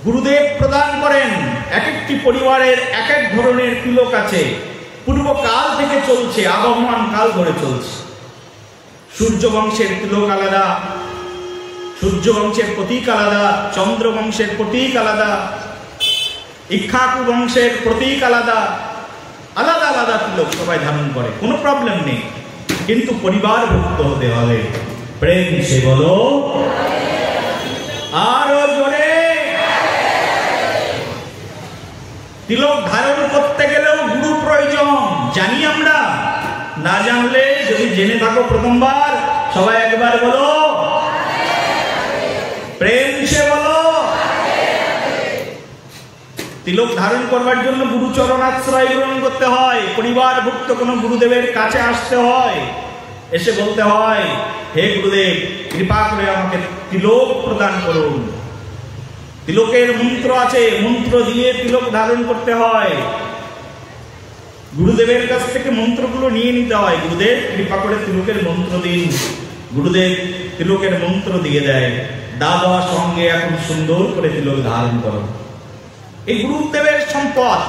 গুরুদেব প্রদান করেন। এক একটি পরিবারের এক এক ধরনের তিলক আছে, পূর্বকাল থেকে চলছে, আবহমান কাল ধরে চলছে। সূর্য বংশের তিলক আলাদা, সূর্য বংশের প্রতীক আলাদা, চন্দ্র বংশের প্রতীক আলাদা, ইক্ষ্বাকু বংশের প্রতীক আলাদা, আলাদা আলাদা তিলক সবাই ধারণ করে, কোনো প্রবলেম নেই, কিন্তু পরিবার ভুক্ত হতে হবে। প্রেম সে বলো আরো জোরে। তিলক ধারণ করতে গেলেও গুরু প্রয়োজন, জানি আমরা, না জানলে যদি জেনে থাকো প্রথমবার, সবাই একবার বলো প্রেম সে বলো। তিলক ধারণ করবার জন্য গুরু চরণাশ্রয় গ্রহণ করতে হয়, পরিবারভুক্ত কোন গুরুদেবের কাছে আসতে হয়, এসে বলতে হয় হে গুরুদেব, কৃপা করে আমাকে তিলক প্রদান করুন। তিলকের মন্ত্র আছে, মন্ত্র দিয়ে তিলক ধারণ করতে হয়। গুরুদেবের কাছ থেকে মন্ত্রগুলো নিয়ে নিতে হয়। গুরুদেব কৃপা করে তিলকের মন্ত্র দিন। গুরুদেব তিলকের মন্ত্র দিয়ে দেয়, দাদা সঙ্গে এখন সুন্দর করে তিলক ধারণ করো। এই গুরুদেবের সম্পদ।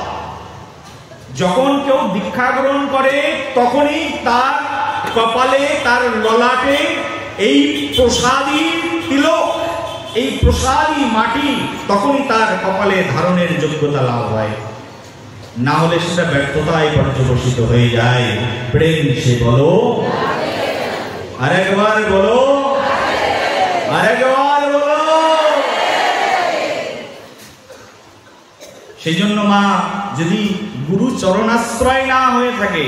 যখন কেউ দীক্ষা গ্রহণ করে তখনই তার কপালে, তার ললাটে এই প্রসাদী তিলক, এই প্রসাদী মাটি তখনই তার কপালে ধারণের যোগ্যতা লাভ হয়। না হলে সেটা ব্যর্থতায় পর্যবসিত হয়ে যায়। প্রেম সে বলো, আরেকবার বলো, আরেকবার বলো। সেই জন্য মা, যদি গুরু চরণাশ্রয় না হয়ে থাকে,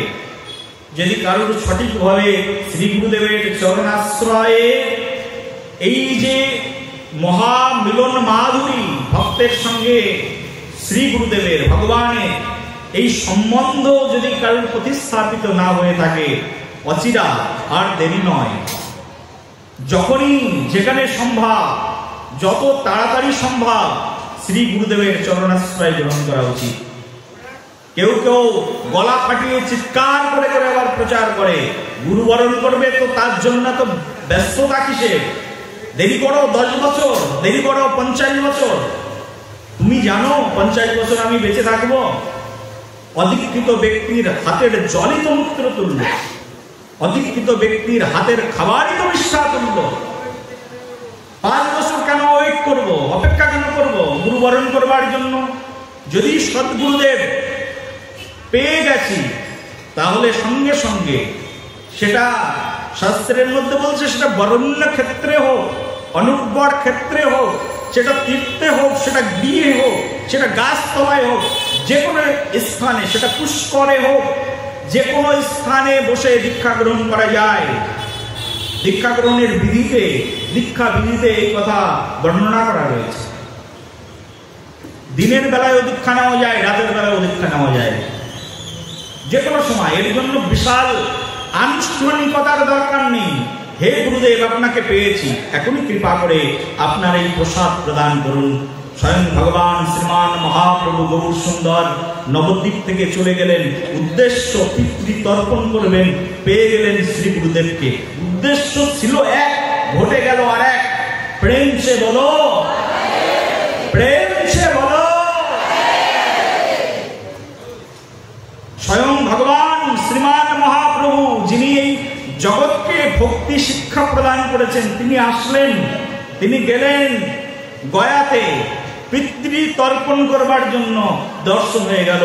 যদি কারোর সঠিকভাবে শ্রী গুরুদেবের চরণাশ্রয়ে এই যে মহা মিলন মাধুরী ভক্তের সঙ্গে শ্রী গুরুদেবের, ভগবানের এই সম্বন্ধ যদি কারোর প্রতিস্থাপিত না হয়ে থাকে, অচিরা আর দেরি নয়, যখনই যেখানে সম্ভব, যত তাড়াতাড়ি সম্ভব শ্রী গুরুদেবের চরণাশ্রয় গ্রহণ করা উচিত। কেউ কেউ গলা ফাটিয়ে চিৎকার করে করে আবার প্রচার করে, গুরু বরণ করবে, তো তার জন্য তো ব্যস্ততা কিসের? দেরি করো 10 বছর, দেরি করো 50 বছর। তুমি জানো 50 বছর আমি বেঁচে থাকবো? অধিকৃত ব্যক্তির হাতের জলই তো মূত্র তুল্য, অধিকৃত ব্যক্তির হাতের খাবারই তো মিষ্টা তুল্য। 5 বছর কেন ওয়েট করব, অপেক্ষা কেন করব গুরু বরণ করবার জন্য? যদি সদ্গুরুদেব পেয়ে গেছি, তাহলে সঙ্গে সঙ্গে সেটা শাস্ত্রের মধ্যে বলছে, সেটা বরণ্য ক্ষেত্রে হোক, অনুব্বর ক্ষেত্রে হোক, সেটা তীর্থে হোক, সেটা গৃহে হোক, সেটা গাছতলায় হোক, যে কোনো স্থানে, সেটা পুষ্করে হোক, যে কোনো স্থানে বসে দীক্ষা গ্রহণ করা যায়। দীক্ষা গ্রহণের বিধিতে, দীক্ষা বিধিতে এই কথা বর্ণনা করা রয়েছে। দিনের বেলায় দীক্ষা নেওয়া যায়, রাতের বেলায় দীক্ষা নেওয়া যায়, যে কোনো সময়। এর জন্য বিশাল আনুষ্ঠানিকতার দরকার নেই। হে গুরুদেব, আপনাকে পেয়েছি, এখনই কৃপা করে আপনার এই প্রসাদ প্রদান করুন। স্বয়ং ভগবান শ্রীমান মহাপ্রভু গৌর সুন্দর নবদ্বীপ থেকে চলে গেলেন, উদ্দেশ্য পিতৃতর্পণ করবেন, পেয়ে গেলেন শ্রী গুরুদেবকে। উদ্দেশ্য ছিল এক, ঘটে গেল আর এক। প্রেম সে বলো, প্রেম সে বলো। স্বয়ং ভগবান শ্রীমান মহাপ্রভু, যিনি এই জগৎকে ভক্তি শিক্ষা প্রদান করেছেন, তিনি আসলেন, তিনি গেলেন গয়াতে পিতৃ তর্পণ করবার জন্য। দর্শন হয়ে গেল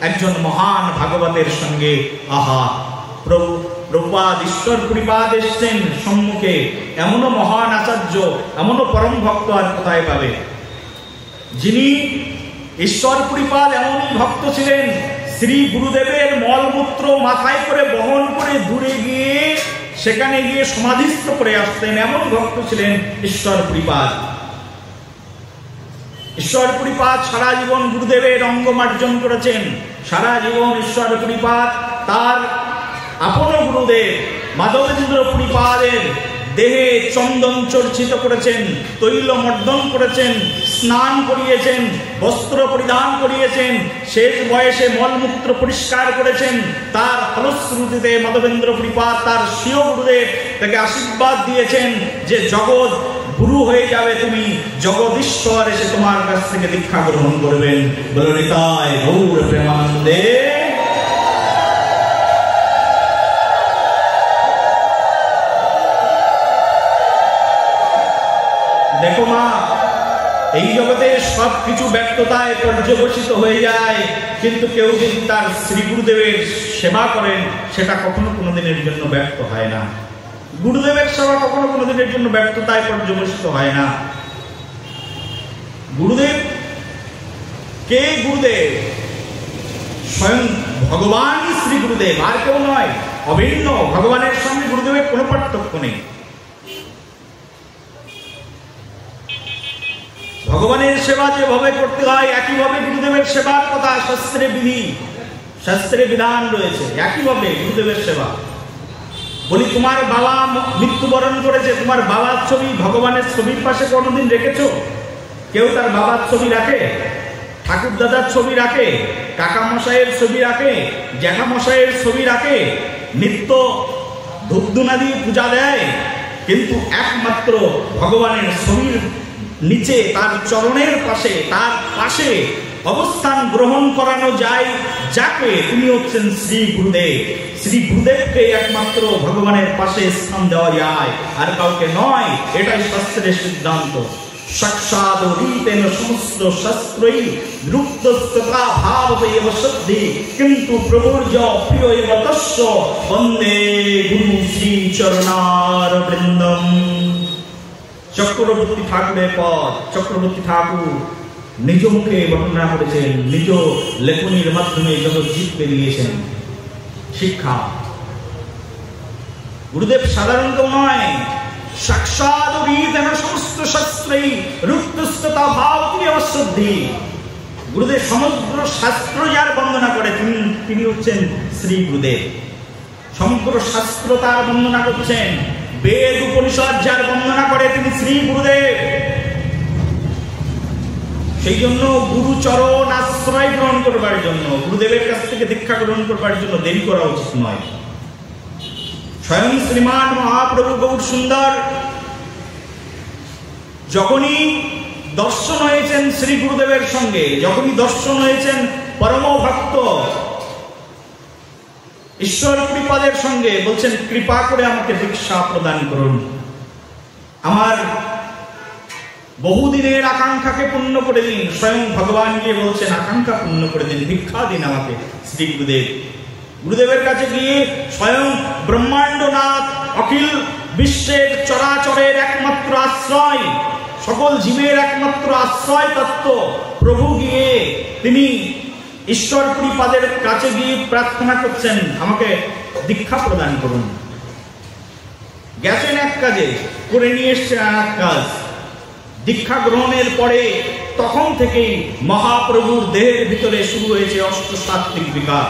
একজন মহান ভাগবতের সঙ্গে। আহা, প্রভুপাদ ঈশ্বর পরিপাদ এসছেন সম্মুখে। এমনও মহান আচার্য, এমনও পরম ভক্ত আর কোথায় পাবে? যিনি ঈশ্বর পরিপাদ এমনই ভক্ত ছিলেন, শ্রী গুরুদেবের মলমূত্র মাথায় করে বহন করে দূরে গিয়ে সেখানে গিয়ে সমাধিস্থ করে আসতেন, এমন ভক্ত ছিলেন ঈশ্বর পরিপাদ। ঈশ্বর পরিপাদ সারা জীবন গুরুদেবের অঙ্গমার্জন করেছেন। সারা জীবন ঈশ্বর পরিপাদ তার আপন গুরুদেব মাধবেন্দ্র পরিপাদের দেহে চন্দন চর্চিত করেছেন, তৈল মর্দন করেছেন, স্নান করিয়েছেন, বস্ত্র পরিধান করিয়েছেন, শেষ বয়সে মলমূত্র পরিষ্কার করেছেন। তার ফলশ্রুতিতে মাধবেন্দ্র পরিপাদ তার স্বীয় গুরুদেব তাকে আশীর্বাদ দিয়েছেন যে জগৎ গুরু হয়ে যাবে তুমি, জগদীশ্বর এসে তোমার কাছ থেকে দীক্ষা গ্রহণ করবেন। বলো নিতাই গৌর প্রেমানন্দে। দেখো মা, এই জগতে সবকিছু ব্যক্ততায় পর্যবসিত হয়ে যায়, কিন্তু কেউ যদি তার শ্রী গুরুদেবের সেবা করেন, সেটা কখনো কোনোদিনের জন্য ব্যর্থ হয় না। গুরুদেবের সেবা কখনো কোনোদিনের জন্য ব্যর্থতায় পর্যবসিত হয় না। গুরুদেব কে? গুরুদেব স্বয়ং ভগবানই শ্রী গুরুদেব, আর কেউ নয়, অভিন্ন। ভগবানের সঙ্গে গুরুদেবের কোনো পার্থক্য নেই। ভগবানের সেবা যেভাবে করতে হয়, একইভাবে গুরুদেবের সেবার কথা শাস্ত্রে বিধি, শাস্ত্রে বিধান রয়েছে। একইভাবে গুরুদেবের সেবা। বলি তোমার বাবা মৃত্যুবরণ করেছে, তোমার বাবার ছবি ভগবানের ছবির পাশে কোনোদিন রেখেছো? কেউ তার বাবার ছবি রাখে? ঠাকুর দাদার ছবি রাখে? কাকা মশাইয়ের ছবি রাখে? জ্যাঠা মশাইয়ের ছবি রাখে? নিত্য ধূপধুনা দিয়ে পূজা দেয়, কিন্তু একমাত্র ভগবানের ছবির নিচে তার চরণের পাশে, তার পাশে অবস্থান গ্রহণ করানো যায় যাকে, তিনি হচ্ছেন শ্রী গুরুদেব। শ্রী গুরুদেবকে একমাত্র ভগবানের পাশে স্থান দেওয়া যায়, আর কাউকে নয়। এটাই শাস্ত্রের সিদ্ধান্ত। সাক্ষাৎ রীতেন সমস্ত শাস্ত্রই রুক্তস্ততা ভাববেব সদ্ধি কিন্তু প্রভুর্য প্রিয় এব তস্য বন্দে গুরু শ্রী চরণার বৃন্দম। চক্রবর্তী ঠাকুরের পর চক্রবর্তী ঠাকুর নিজ মুখে বর্ণনা করেছেন, নিজ লেখনীর মাধ্যমে জগৎজিৎ বেরিয়েছেন। শিক্ষা গুরুদেব সাধারণ কেউ নয়, সাক্ষাৎ রীতেন সমস্ত শাস্ত্রই রুক্তস্ততা ভাববেব সদ্ধি। গুরুদেব সমগ্র শাস্ত্র যার বন্দনা করে তিনি হচ্ছেন শ্রী গুরুদেব। সমগ্র শাস্ত্র তার বন্দনা করছেন। বেদ উপনিষদ যার বন্দনা করে তিনি শ্রী গুরুদেব। সেই জন্য গুরুচরণ আশ্রয় গ্রহণ করবার জন্য, গুরুদেবের কাছ থেকে দীক্ষা গ্রহণ করবার জন্য দেরি করা উচিত নয়। স্বয়ং শ্রীমান মহাপ্রভু গৌর সুন্দর যখনই দর্শন হয়েছেন শ্রী গুরুদেবের সঙ্গে, যখনই দর্শন হয়েছেন পরম ভক্ত ঈশ্বর কৃপাদের সঙ্গে, বলছেন কৃপা করে আমাকে দীক্ষা প্রদান করুন। আমার বহুদিনের আকাঙ্ক্ষাকে পূর্ণ করে দিন। স্বয়ং ভগবান গিয়ে বলছেন আকাঙ্ক্ষা পূর্ণ করে দিন, ভিক্ষা দিন আমাকে। শ্রী গুরুদেব গুরুদেবের কাছে গিয়ে স্বয়ং ব্রহ্মাণ্ডনাথ, অখিল বিশ্বের চরাচরের একমাত্র আশ্রয়, সকল জীবের একমাত্র আশ্রয় তত্ত্ব প্রভু গিয়ে তিনি ঈশ্বর কৃপাদের কাছে গিয়ে প্রার্থনা করছেন আমাকে দীক্ষা প্রদান করুন। গেছেন এক কাজে, করে নিয়ে এসছেন আর এক কাজ। দীক্ষা গ্রহণের পরে তখন থেকেই মহাপ্রভুর দেহের ভিতরে শুরু হয়েছে অষ্টসাত্ত্বিক বিকার।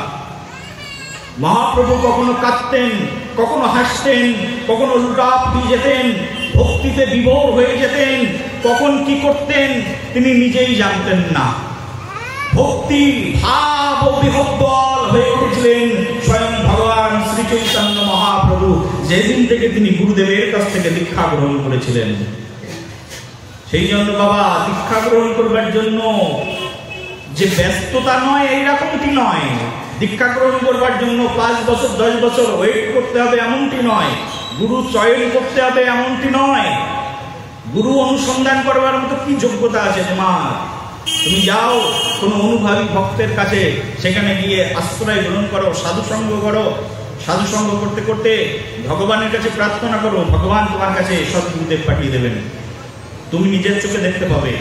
মহাপ্রভু কখনো কাঁদতেন, কখনো হাসতেন, কখনো লুটাপুটি যেতেন, ভক্তিতে বিভোর হয়ে যেতেন। কখন কি করতেন তিনি নিজেই জানতেন না। ভক্তি ভাব বিহ্বল হয়ে উঠেছিলেন স্বয়ং ভগবান শ্রী চৈতন্য মহাপ্রভু যেদিন থেকে তিনি গুরুদেবের কাছ থেকে দীক্ষা গ্রহণ করেছিলেন। সেই জন্য বাবা, দীক্ষা গ্রহণ করবার জন্য যে ব্যস্ততা নয় এইরকমটি নয়। দীক্ষা গ্রহণ করবার জন্য 5 বছর 10 বছর ওয়েট করতে হবে এমনটি নয়। গুরু চয়ন করতে হবে এমনটি নয়। গুরু অনুসন্ধান করবার মতো কি যোগ্যতা আছে তোমার? তুমি যাও কোনো অনুভাবী ভক্তের কাছে, সেখানে গিয়ে আশ্রয় গ্রহণ করো, সাধুসঙ্গ করো। সাধুসঙ্গ করতে করতে ভগবানের কাছে প্রার্থনা করো, ভগবান তোমার কাছে সদ্গুরুদেব পাঠিয়ে দেবেন। তুমি নিজের চোখে দেখতে পাবে।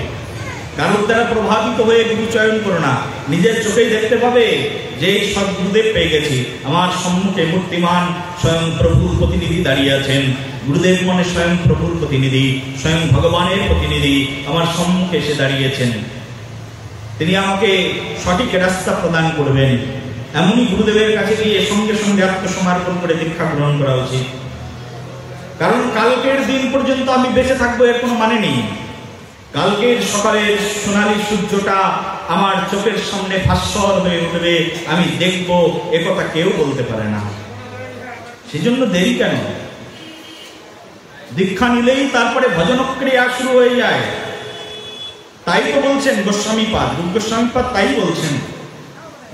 কারোর দ্বারা প্রভাবিত হয়ে গুরু চয়ন করো না, নিজের চোখেই দেখতে পাবে যে সদ্গুরুদেব পেয়ে গেছি। আমার সম্মুখে মূর্তিমান স্বয়ং প্রভুর প্রতিনিধি দাঁড়িয়ে আছেন। গুরুদেব মানে স্বয়ং প্রভুর প্রতিনিধি, স্বয়ং ভগবানের প্রতিনিধি আমার সম্মুখে এসে দাঁড়িয়েছেন। তিনি আমাকে সঠিক রাস্তা প্রদান করবেন। এমনই গুরুদেবের কাছে গিয়ে সঙ্গে সঙ্গে আত্মসমর্পণ করে দীক্ষা গ্রহণ করা উচিত। কারণ কালকের দিন পর্যন্ত আমি বেঁচে থাকবো এর কোনো মানে নেই। কালকের সকালের সোনালী সূর্যটা আমার চোখের সামনে ভাস্বর হয়ে উঠবে, আমি দেখব, একথা কেউ বলতে পারে না। সেজন্য দেরি কেন? দীক্ষা নিলেই তারপরে ভজনক্রিয়া শুরু হয়ে যায়। তাই তো বলছেন গোস্বামীপাদ, রূপ গোস্বামীপাদ তাই বলছেন,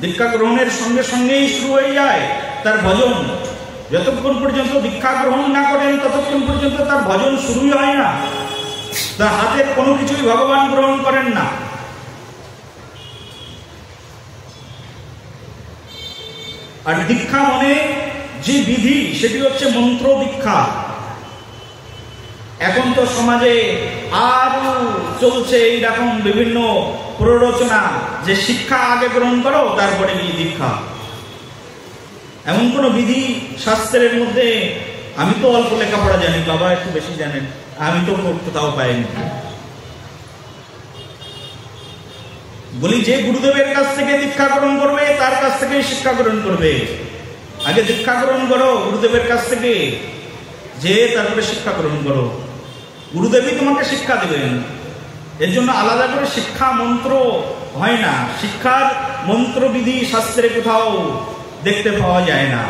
দীক্ষা গ্রহণের সঙ্গে সঙ্গেই শুরু হয়ে যায় তার ভজন। যতক্ষণ পর্যন্ত দীক্ষা গ্রহণ না করেন ততক্ষণ পর্যন্ত তার ভজন শুরুই হয় না। তার হাতের কোনো কিছুই ভগবান গ্রহণ করেন না। আর দীক্ষা মানে যে বিধি, সেটি হচ্ছে মন্ত্র দীক্ষা। এখন তো সমাজে আরো চলছে এইরকম বিভিন্ন প্ররোচনা যে শিক্ষা আগে গ্রহণ করো তারপরে গিয়ে দীক্ষা। এমন কোন বিধি শাস্ত্রের মধ্যে, আমি তো অল্প লেখাপড়া জানি, বাবা একটু বেশি জানেন, আমি তো কোথাও পাইনি। বলি যে গুরুদেবের কাছ থেকে দীক্ষা গ্রহণ করবে তার কাছ থেকে শিক্ষা গ্রহণ করবে। আগে দীক্ষা গ্রহণ করো গুরুদেবের কাছ থেকে, যে তারপরে শিক্ষা গ্রহণ করো। গুরুদেবই তোমাকে শিক্ষা দেবেন। এর জন্য আলাদা করে শিক্ষা মন্ত্র হয় না। শিক্ষার মন্ত্রবিধি শাস্ত্রে কোথাও দেখতে পাওয়া যায় না।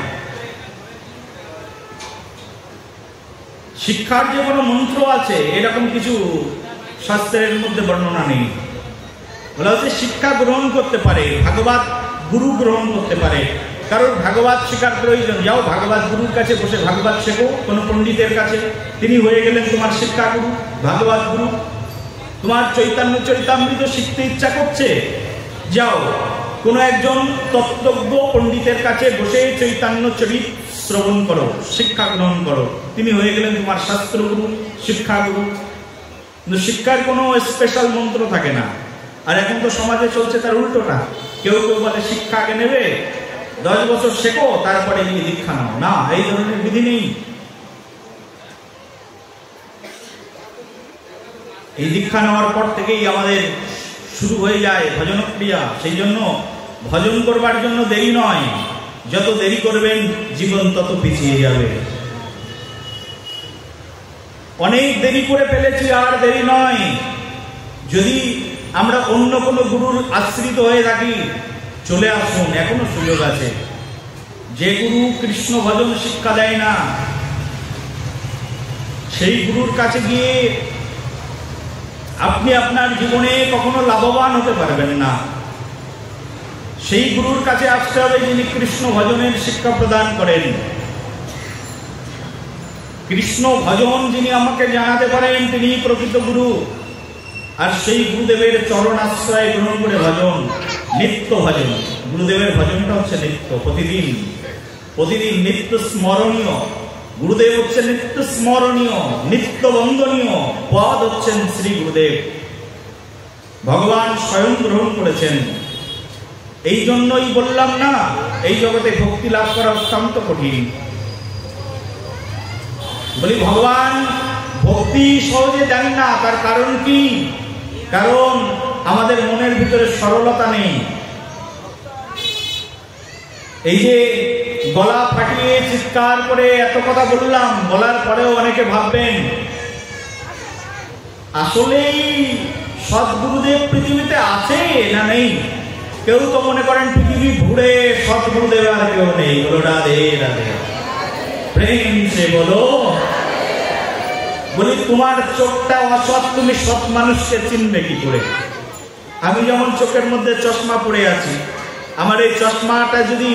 শিক্ষার যে কোনো মন্ত্র আছে এরকম কিছু শাস্ত্রের মধ্যে বর্ণনা নেই। বলা হচ্ছে শিক্ষা গ্রহণ করতে পারে, ভাগবত গুরু গ্রহণ করতে পারে। কারোর ভাগবত শেখার প্রয়োজন, যাও ভাগবত গুরুর কাছে বসে ভাগবত শেখো, কোনো পণ্ডিতের কাছে, তিনি হয়ে গেলেন তোমার শিক্ষা গুরু, ভাগবত গুরু। তোমার চৈতন্য চরিতামৃত শিখতে ইচ্ছা করছে, যাও কোনো একজন তত্ত্বজ্ঞ পণ্ডিতের কাছে বসে চৈতন্য চরিত শ্রবণ করো, শিক্ষা গ্রহণ করো, তিনি হয়ে গেলেন তোমার শাস্ত্রগুরু, শিক্ষাগুরু। কিন্তু শিক্ষার কোনো স্পেশাল মন্ত্র থাকে না। আর এখন তো সমাজে চলছে তার উল্টোটা। কেউ কেউ বলে শিক্ষা আগে নেবে, 10 বছর শেখো তারপরে গিয়ে দীক্ষা নাও। না, এই ধরনের বিধি নেই। এই দীক্ষা নেওয়ার পর থেকেই আমাদের শুরু হয়ে যায় ভজন ক্রিয়া। সেই জন্য ভজন করবার জন্য দেরি নয়, যত দেরি করবেন জীবন তত পিছিয়ে যাবে। অনেক দেরি করে ফেলেছি, আর দেরি নয়। যদি আমরা অন্য কোনো গুরুর আশ্রিত হয়ে থাকি, চলে আসুন, এখনো সুযোগ আছে। যে গুরু কৃষ্ণ ভজন শিক্ষা দেয় না, সেই গুরুর কাছে গিয়ে আপনি আপনার জীবনে কখনো লাভবান হতে পারবেন না। সেই গুরুর কাছে আসতে হবে যিনি কৃষ্ণ ভজনের শিক্ষা প্রদান করেন। কৃষ্ণ ভজন যিনি আমাকে জানাতে পারেন, তিনি প্রকৃত গুরু। আর সেই গুরুদেবের চরণ আশ্রয় গ্রহণ করে ভজন, নিত্য ভজন। গুরুদেবের ভজনটা হচ্ছে নিত্য, প্রতিদিন প্রতিদিন নিত্য স্মরণীয়। গুরুদেব হচ্ছে নিত্য স্মরণীয়, নিত্য বন্দনীয় পদ হচ্ছেন শ্রী গুরুদেব। ভগবান স্বয়ং গ্রহণ করেছেন। এই জন্যই বললাম না, এই জগতে ভক্তি লাভ করা অত্যন্ত কঠিন। বলি ভগবান ভক্তি সহজে দেন না। তার কারণ কি? কারণ আমাদের মনের ভিতরে সরলতা নেই। এই যে গলা ফাটিয়ে চিৎকার করে এত কথা বললাম, বলার পরেও অনেকে ভাববেন আসলেই সৎগুরুদেব পৃথিবীতে আছে না নেই। কেউ তো মনে করেন পৃথিবী ঘুরে সৎগুরুদেব আর কেউ নেই। বলো রাধে রাধে, প্রেম সে বলো। বলি তোমার চোখটা অসৎ, তুমি সৎ মানুষকে চিনবে কি করে? আমি যেমন চোখের মধ্যে চশমা পরে আছি, আমার এই চশমাটা যদি,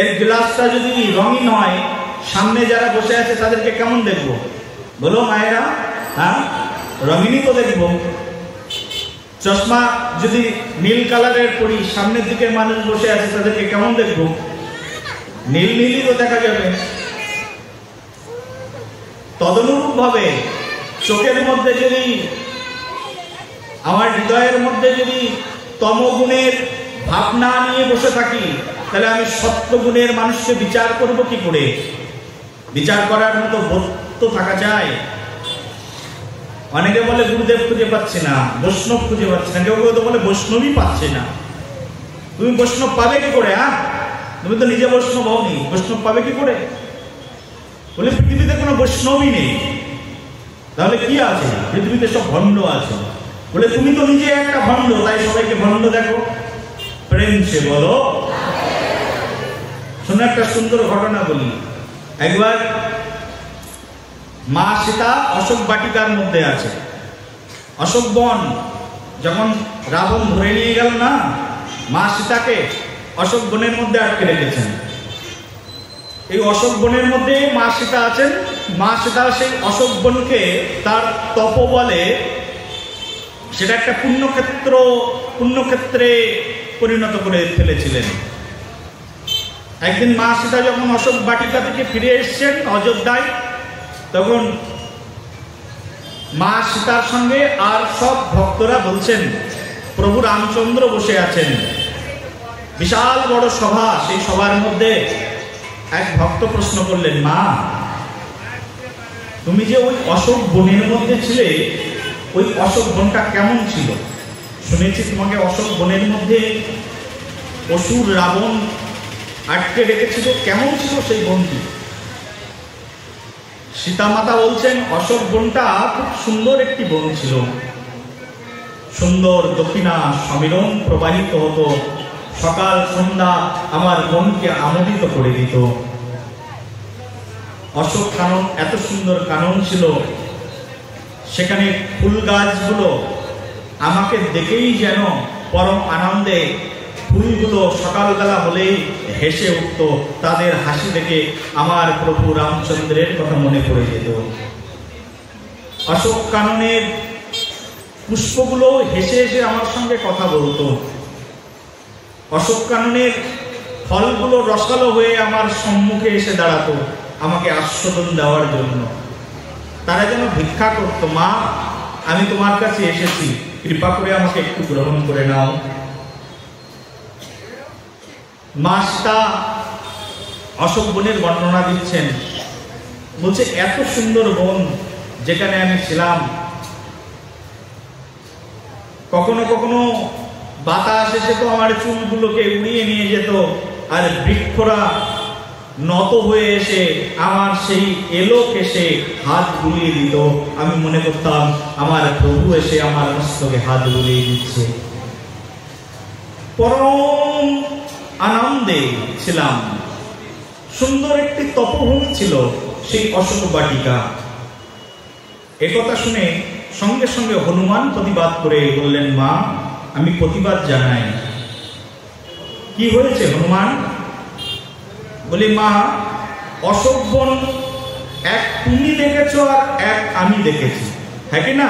এর গ্লাসটা যদি রঙিন হয়, সামনে যারা বসে আছে তাদেরকে কেমন দেখবো? বলো মায়েরা, হ্যাঁ রঙিনই তো দেখবো। চশমা যদি নীল কালারের পরি, সামনের দিকে মানুষ বসে আছে তাদেরকে কেমন দেখবো? নীল নীলই তো দেখা যাবে। তদনুরূপ ভাবে চোখের মধ্যে যদি, আমার হৃদয়ের মধ্যে যদি তমগুণের ভাবনা নিয়ে বসে থাকি, তাহলে আমি সত্যগুণের মানুষকে বিচার করব কি করে? বিচার করার মতো বোধ তো থাকা যায়। অনেকে বলে গুরুদেব খুঁজে পাচ্ছি না, বৈষ্ণব খুঁজে পাচ্ছি না। কেউ কেউ তো বলে বৈষ্ণবই পাচ্ছে না। তুমি বৈষ্ণব পাবে কি করে? তুমি তো নিজে বৈষ্ণব হওনি, বৈষ্ণব পাবে কি করে? বলে পৃথিবীতে কোনো বৈষ্ণবই নেই। তাহলে কি আছে? পৃথিবীতে সব ভণ্ড আছে। বলে তুমি তো নিজে একটা ভণ্ড, তাই সবাইকে ভণ্ড দেখো। প্রেম সে বলো। শোনো একটা সুন্দর ঘটনা বলি। একবার মা সীতা অশোক বাটিকার মধ্যে আছে। অশোক বন যখন রাবণ ধরে নিয়ে গেল না, মা সীতাকে অশোক বনের মধ্যে আটকে রেখেছেন। এই অশোক বনের মধ্যে মা সীতা আছেন। মা সীতা সেই অশোক বনকে তার তপবলে সেটা একটা পুণ্যক্ষেত্রে পরিণত করে ফেলেছিলেন। একদিন মা সীতা যখন অশোক বাটিকা থেকে ফিরে এসছেন অযোধ্যায়, তখন মা সীতার সঙ্গে আর সব ভক্তরা বলছেন, প্রভু রামচন্দ্র বসে আছেন। বিশাল বড় সভা, সেই সভার মধ্যে এক ভক্ত প্রশ্ন করলেন, মা তুমি যে ওই অশোক বনের মধ্যে ছিলে, ওই অশোক বনটা কেমন ছিল? শুনেছি তোমাকে অশোক বনের মধ্যে অসুর রাবণ আটকে রেখেছিল। কেমন ছিল সেই বনটি? সীতামাতা বলছেন অশোক বনটা খুব সুন্দর একটি বন ছিল, সুন্দর দক্ষিণা সমীরণ প্রবাহিত হতো, সকাল সন্ধ্যা আমার মনকে আমোদিত করে দিত। অশোক কানন এত সুন্দর কানন ছিল, সেখানে ফুল গাছগুলো আমাকে দেখেই যেন পরম আনন্দে ফুলগুলো সকালবেলা হলেই হেসে উঠত। তাদের হাসি দেখে আমার প্রভু রামচন্দ্রের কথা মনে পড়ে যেত। অশোক কাননের পুষ্পগুলো হেসে হেসে আমার সঙ্গে কথা বলতো। অশোক কাননের ফলগুলো রসালো হয়ে আমার সম্মুখে এসে দাঁড়াতো আমাকে আস্বাদন দেওয়ার জন্য। তারা যেন ভিক্ষা করতো, মা আমি তোমার কাছে এসেছি, কৃপা করে আমাকে একটু গ্রহণ করে নাও। মা সীতা অশোক বনের বর্ণনা দিচ্ছেন, বলছে এত সুন্দর বন যেখানে আমি ছিলাম, কখনো কখনো বাতাস এসে তো আমার চুলগুলোকে উড়িয়ে নিয়ে যেত, আর বৃক্ষরা নত হয়ে এসে আমার সেই এলোক এসে হাত বুলিয়ে দিত। আমি মনে করতাম আমার প্রভু এসে আমার মস্তকে হাত বুলিয়ে দিচ্ছে। পরম আনন্দে ছিলাম। সুন্দর একটি তপভূমি ছিল সেই অশোক বাটিকা। একথা শুনে সঙ্গে সঙ্গে হনুমান প্রতিবাদ করে বললেন, মা আমি প্রতিবাদ জানাই। কি হয়েছে হনুমান? বলি, মা অশোক বন এক তুমি দেখেছ আর এক আমি দেখেছি, হ্যাঁ কি না?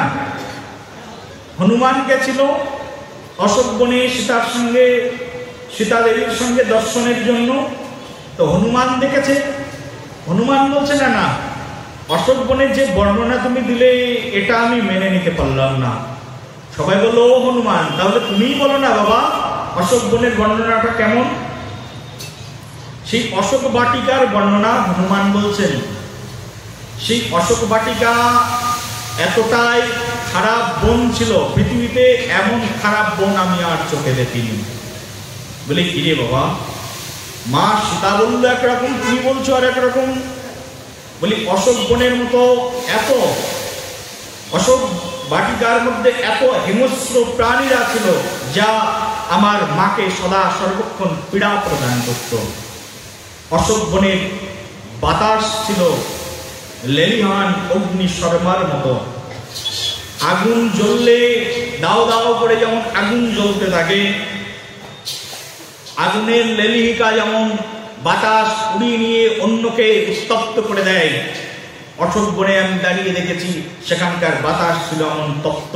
হনুমান গেছিল অশোক বনে সীতার সঙ্গে, সীতা দেবীর সঙ্গে দর্শনের জন্য, তো হনুমান দেখেছে। হনুমান বলছে না না, অশোক বনের যে বর্ণনা তুমি দিলে এটা আমি মেনে নিতে পারলাম না। সবাই বললো, ও হনুমান তাহলে তুমিই বলো না বাবা অশোক বনের বর্ণনাটা কেমন। সেই অশোক বাটিকার বর্ণনা হনুমান বলছেন, সেই অশোক বাটিকা এতটাই খারাপ বন ছিল, পৃথিবীতে এমন খারাপ বন আমি আর চোখে দেখিনি। বলে, কিরে বাবা? মা সীতা বললো একরকম, তুমি বলছো আর একরকম। বলি, অশোক বনের মতো এত, অশোক বাটিকার মধ্যে এত হিংস্র প্রাণীরা ছিল যা আমার মাকে সদা সর্বক্ষণ পীড়া প্রদান করত। অশোক বনের বাতাস ছিল লেলিহান অগ্নি শর্মার মতো, আগুন জ্বললে দাও দাও করে যেমন আগুন জ্বলতে থাকে, আগুনের লেলিহিকা যেমন বাতাস উড়িয়ে নিয়ে অন্যকে উত্তপ্ত করে দেয়, অশোক বনে আমি দাঁড়িয়ে দেখেছি সেখানকার বাতাস ছিল এমন তপ্ত।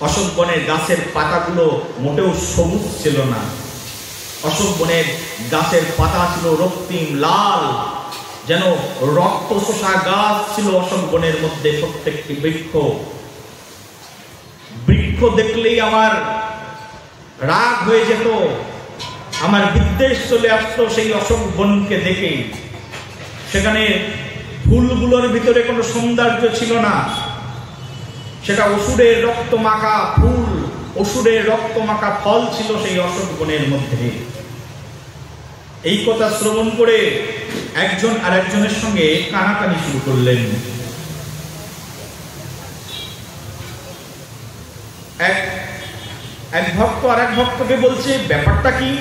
অশোক বনের গাছের পাতাগুলো মোটেও সবুজ ছিল না, অশোক বনের গাছের পাতা ছিল রক্তিম লাল, যেন রক্ত শোষা গাছ ছিল অশোক বনের মধ্যে প্রত্যেকটি বৃক্ষ। বৃক্ষ দেখলেই আমার রাগ হয়ে যেত, আমার বিদ্বেষ চলে আসতো সেই অশোক বনকে দেখে। সেখানে ফুলগুলোর ভিতরে কোনো সৌন্দর্য ছিল না, সেটা অসুরের রক্ত মাখা ফুল, অসুরের রক্ত মাখা ফল ছিল সেই অশোক বনের মধ্যে। এই কথা শ্রবণ করে একজন আর একজনের সঙ্গে কানাকানি শুরু করলেন। এক ভক্ত আর এক ভক্তকে বলছে, ব্যাপারটা কি?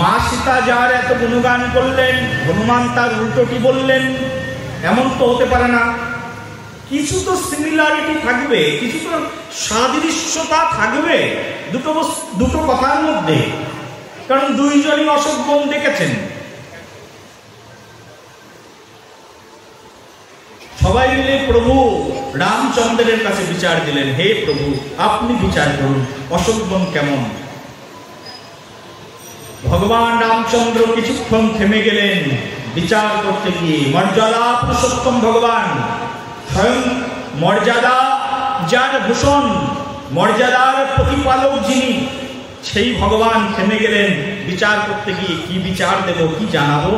মা সীতা যার এত গুণগান করলেন, হনুমান তার উল্টোটি বললেন, এমন তো হতে পারে না। কিছু তো সিমিলারিটি থাকবে, কিছু তো সাদৃশ্যতা থাকবে দুটো কথার মধ্যে, কারণ দুইজনই অশোক বন দেখেছেন। সবাই মিলে প্রভু রামচন্দ্রের কাছে বিচার দিলেন, হে প্রভু আপনি বিচার করুন অশোক বন কেমন। ভগবান রামচন্দ্র কিছুক্ষণ থেমে গেলেন বিচার করতে গিয়ে। মর্যাদা পুরুষোত্তম ভগবান, স্বয়ং মর্যাদা যার ভূষণ, মর্যাদার প্রতিপালক যিনি, সেই ভগবান থেমে গেলেন বিচার করতে গিয়ে। কি বিচার দেব, কি জানাবো?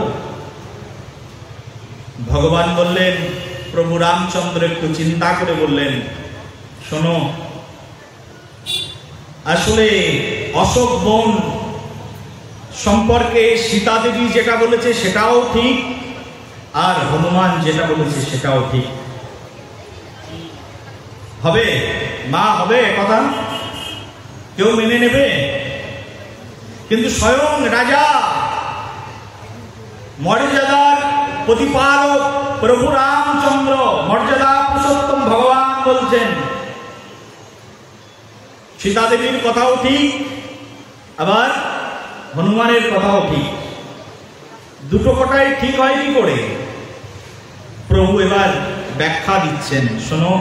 ভগবান বললেন, প্রভু রামচন্দ্র একটু চিন্তা করে বললেন, শোনো, আসলে অশোক বন সম্পর্কে সীতা দেবী যেটা বলেছে সেটাও ঠিক, আর হনুমান যেটা বলেছে সেটাও ঠিক। হবে মা, হবে কথা কেউ মেনে নেবে? কিন্তু স্বয়ং রাজা, মর্যাদার প্রতিপালক প্রভু রামচন্দ্র, মর্যাদা পুরুষোত্তম ভগবান বলছেন সীতা দেবীর কথাও ঠিক, আবার হনুমানের কথাও ঠিক। দুটো কথাই ঠিক হয় কি করে? প্রভু এবার ব্যাখ্যা দিচ্ছেন, শোনো।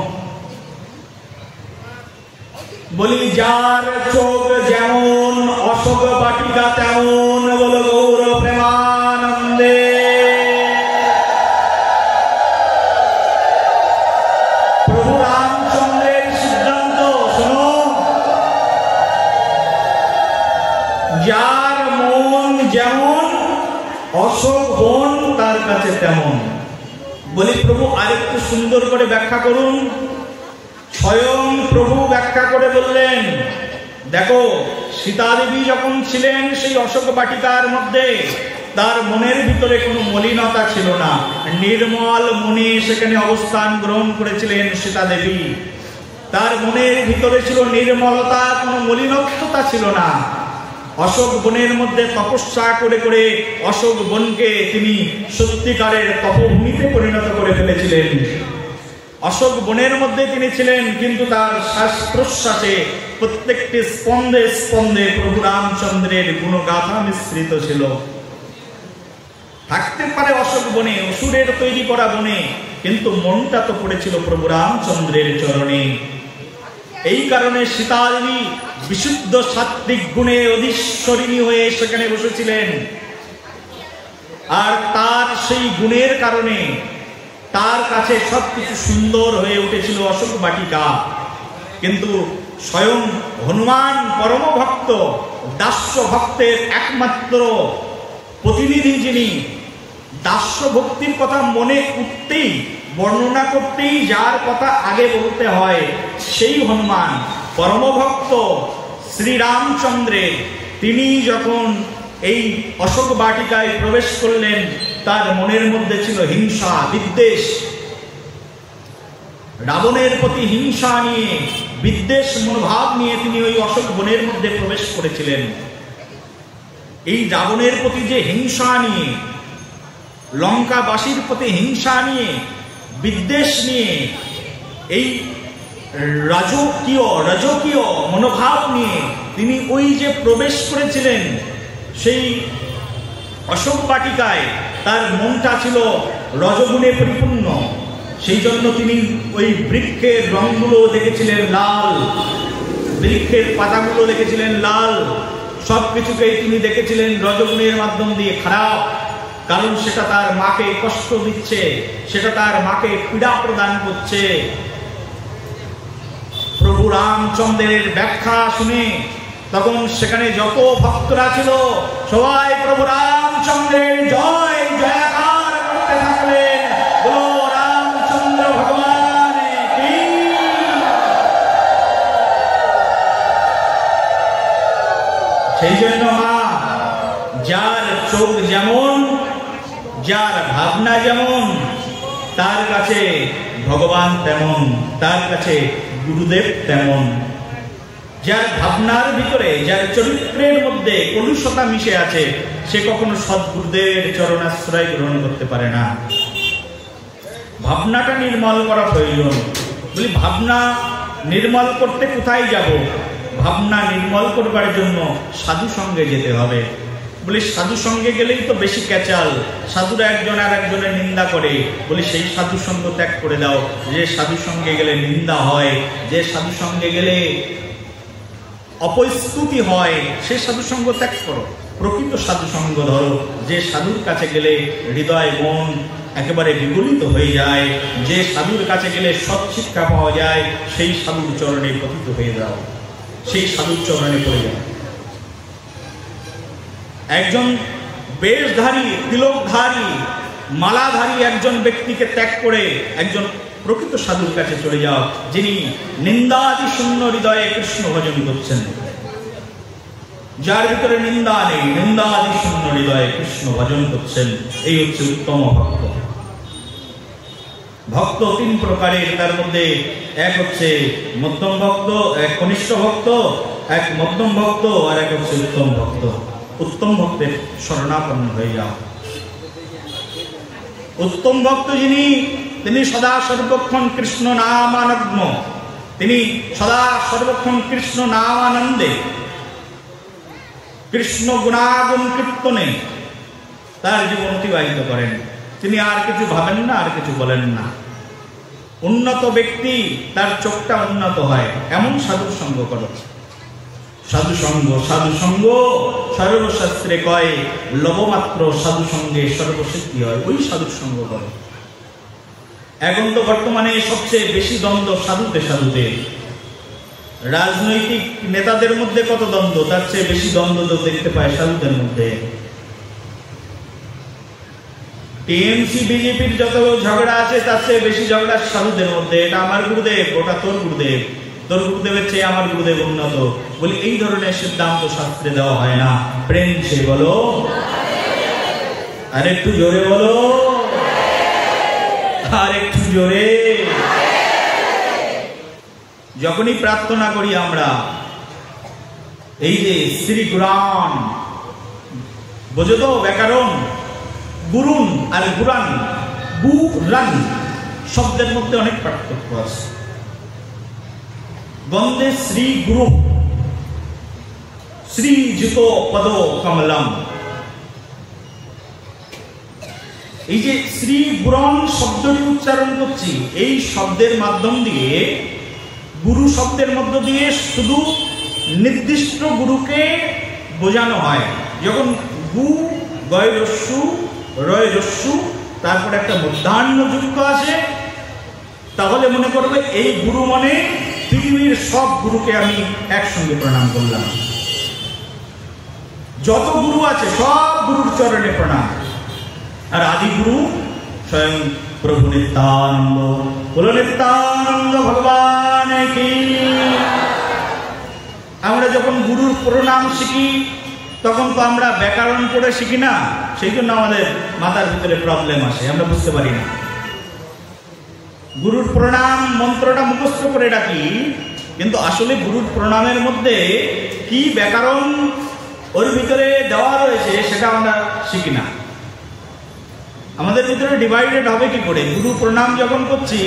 বলি যার চোখ যেমন অশোক বাটিকা তেমন, বল গৌর প্রেমানন্দে। প্রভু রামচন্দ্রের সিদ্ধান্ত শোনো, যার মন যেমন অশোক বন তার কাছে তেমন। বলি প্রভু আরেকটু সুন্দর করে ব্যাখ্যা করুন। স্বয়ং প্রভু ব্যাখ্যা করে বললেন, দেখো সীতা দেবী যখন ছিলেন সেই অশোক বাটিকার মধ্যে, তার মনের ভিতরে কোনো মলিনতা ছিল না, নির্মল মনে সেখানে অবস্থান গ্রহণ করেছিলেন সীতা দেবী। তার মনের ভিতরে ছিল নির্মলতা, কোনো মলিনতা ছিল না। অশোক বনের মধ্যে তপস্যা করে করে অশোক বনকে তিনি সত্যিকারের তপভূমিতে পরিণত করে ফেলেছিলেন। অশোক বনের মধ্যে তিনি ছিলেন, কিন্তু তার শ্বাস প্রশ্বাসে প্রত্যেকটি স্পন্দে স্পন্দে প্রভু রামচন্দ্রের গুণগাথা মিশ্রিত ছিল। থাকতে পারে অশোক বনে, অসুরের তৈরি করা বনে, কিন্তু মনটা তো পড়েছিল প্রভু রামচন্দ্রের চরণে। এই কারণে সীতা দেবী বিশুদ্ধ সাত্বিক গুণে অধীশ্বরিণী হয়ে সেখানে বসেছিলেন। আর তার সেই গুণের কারণে তার কাছে সবকিছু সুন্দর হয়ে উঠেছিল অশোক বাটিকা। কিন্তু স্বয়ং হনুমান পরম ভক্ত, দাস্য ভক্তের একমাত্র প্রতিনিধি, যিনি দাস্য ভক্তির কথা মনে উঠতেই, বর্ণনা করতেই যার কথা আগে বলতে হয়, সেই হনুমান পরম ভক্ত শ্রীরামচন্দ্রের। তিনি যখন এই অশোক বাটিকায় প্রবেশ করলেন, তার মনের মধ্যে ছিল হিংসা, বিদ্বেষ। রাবণের প্রতি হিংসা নিয়ে, বিদ্বেষ মনোভাব নিয়ে তিনি ওই অশোক বনের মধ্যে প্রবেশ করেছিলেন। এই রাবণের প্রতি যে হিংসা নিয়ে, লঙ্কাবাসীর প্রতি হিংসা নিয়ে, বিদ্বেষ নিয়ে, এই রাজকীয় মনোভাব নিয়ে তিনি ওই যে প্রবেশ করেছিলেন সেই অশোক বাটিকায়, তার মনটা ছিল রজগুণে পরিপূর্ণ। সেই জন্য তিনি ওই বৃক্ষের রঙগুলো দেখেছিলেন লাল, বৃক্ষের পাতাগুলো দেখেছিলেন লাল, সবকিছুকেই তিনি দেখেছিলেন রজগুণের মাধ্যম দিয়ে খারাপ। কারণ সেটা তার মাকে কষ্ট দিচ্ছে, সেটা তার মাকে পীড়া প্রদান করছে। প্রভু রামচন্দ্রের ব্যাখ্যা শুনে তখন সেখানে যত ভক্তরা ছিল সবাই প্রভু রামচন্দ্রের জয় জয়কার করতে থাকলেন। বলো রামচন্দ্র ভগবান কি। সেই জন্য মা, যার চোখ যেমন, যার ভাবনা যেমন, তার কাছে ভগবান তেমন, তার কাছে গুরুদেব তেমন। যার ভাবনার ভিতরে, যার চরিত্রের মধ্যে কলুষতা মিশে আছে, সে কখনো সদ্গুরুদেবের চরণাশ্রয় গ্রহণ করতে পারে না। ভাবনাটা নির্মল করা প্রয়োজন। বলি ভাবনা নির্মল করতে কোথায় যাব? ভাবনা নির্মল করবার জন্য সাধু সঙ্গে যেতে হবে। বলি সাধু সঙ্গে গেলেই তো বেশি ক্যাচাল, সাধুরা একজন আর একজনের নিন্দা করে। বলি সেই সাধু সঙ্গ ত্যাগ করে দাও। যে সাধু সঙ্গে গেলে নিন্দা হয়, যে সাধু সঙ্গে গেলে অপস্তুতি হয়, সে সাধু সঙ্গ ত্যাগ করো, প্রকৃত সাধু সঙ্গ ধরো। যে সাধুর কাছে গেলে হৃদয় মন একেবারে বিগলিত হয়ে যায়, যে সাধুর কাছে গেলে সৎ শিক্ষা পাওয়া যায়, সেই সাধুর চরণে পতিত হয়ে যাও, সেই সাধুর চরণে পড়ে যাও। একজন বেশধারী, তিলকধারী, মালাধারী একজন ব্যক্তিকে ত্যাগ করে একজন প্রকৃত সাধুর কাছে চলে যাও, যিনি নিন্দাদি শূন্য হৃদয়ে কৃষ্ণ ভজন করছেন। যার ভিতরে নিন্দা নেই, নিন্দাদি শূন্য হৃদয়ে কৃষ্ণ ভজন করছেন, এই হচ্ছে উত্তম ভক্ত। ভক্ত তিন প্রকারের, তার মধ্যে এক হচ্ছে মধ্যম ভক্ত, এক কনিষ্ঠ ভক্ত, এক মধ্যম ভক্ত, আর এক হচ্ছে উত্তম ভক্ত। উত্তম ভক্তের শরণাপন্ন হয়ে যাও। উত্তম ভক্ত যিনি, তিনি সদা সর্বক্ষণ কৃষ্ণ নামানগ্ন, তিনি সদা সর্বক্ষণ কৃষ্ণ নামানন্দে, কৃষ্ণ গুণাগুণ কীর্তনে তার জীবন অতিবাহিত করেন। তিনি আর কিছু ভাবেন না, আর কিছু বলেন না। উন্নত ব্যক্তি, তার চোখটা উন্নত হয়, এমন সাধুর সঙ্গ করো। সাধু সঙ্গ, সাধু সঙ্গ সর্বশাস্ত্রে কয়, লবমাত্র সাধু সঙ্গে সর্বসিদ্ধি হয়। ওই সাধুর সঙ্গ করো। এখন তো বর্তমানে সবচেয়ে বেশি দ্বন্দ্ব সাধুতে সাধুতে। রাজনৈতিক নেতাদের মধ্যে কত দ্বন্দ্ব, তার চেয়ে বেশি দ্বন্দ্ব তো দেখতে পায় সাধুদের মধ্যে। টিএমসি বিজেপির যত ঝগড়া আছে, তার চেয়ে বেশি ঝগড়া সাধুদের মধ্যে। এটা আমার গুরুদেব, ওটা তোর গুরুদেব, তোর গুরুদেবের চেয়ে আমার গুরুদেব উন্নত, বলি এই ধরনের সিদ্ধান্ত শাস্ত্রে দেওয়া হয় না। প্রেম সে বলো, আর একটু জোরে বলো, আর একটু জোরে। যখনই প্রার্থনা করি আমরা, এই যে শ্রী গুরান, বোঝো তো ব্যাকরণ, গুরুন আর গুরান, গুরান শব্দের মধ্যে অনেক পার্থক্য আছে। বন্দে শ্রী গুরু, শ্রী যুত পদ কমলম। এই যে শ্রী গুরন শব্দটি উচ্চারণ করছি, এই শব্দের মাধ্যম দিয়ে, গুরু শব্দের মধ্য দিয়ে শুধু নির্দিষ্ট গুরুকে বোঝানো হয়। যখন গু গয় রস্যু রয় রস্যু, তারপরে একটা মধ্যাহ্ন যুক্ত আছে, তাহলে মনে করবে এই গুরু মানে পৃথিবীর সব গুরুকে আমি একসঙ্গে প্রণাম করলাম। যত গুরু আছে সব গুরুর চরণে প্রণাম। আর আদি গুরু স্বয়ং প্রভু নিত্যানন্দ। বলো নিত্যানন্দ ভগবান কি। আমরা যখন গুরুর প্রণাম শিখি, তখন তো আমরা ব্যাকরণ পড়ে শিখি না, সেই জন্য আমাদের মাথার ভিতরে প্রবলেম আসে, আমরা বুঝতে পারি না। গুরুর প্রণাম মন্ত্রটা মুখস্থ করে ডাকি, কিন্তু আসলে গুরুর প্রণামের মধ্যে কি ব্যাকরণ ওর ভিতরে দেওয়া রয়েছে সেটা আমরা শিখি না। আমাদের ভিতরে ডিভাইডেড হবে কি করে? গুরু প্রণাম যখন করছি,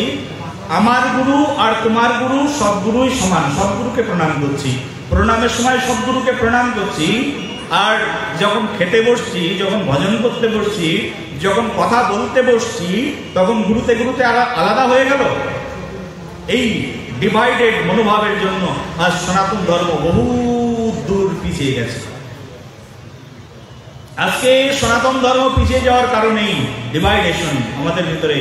আমার গুরু আর তোমার গুরু সব গুরুই সমান, সব গুরুকে প্রণাম করছি। প্রণামের সময় সব গুরুকে প্রণাম করছি, আর যখন খেতে বসছি, যখন ভজন করতে বসছি, যখন কথা বলতে বসছি, তখন গুরুতে গুরুতে আলাদা হয়ে গেল। এই ডিভাইডেড মনোভাবের জন্য আজ সনাতন ধর্ম বহু দূর পিছিয়ে গেছে। আজকে সনাতন ধর্ম পিছিয়ে যাওয়ার কারণেই ডিভাইডেশন, আমাদের ভিতরে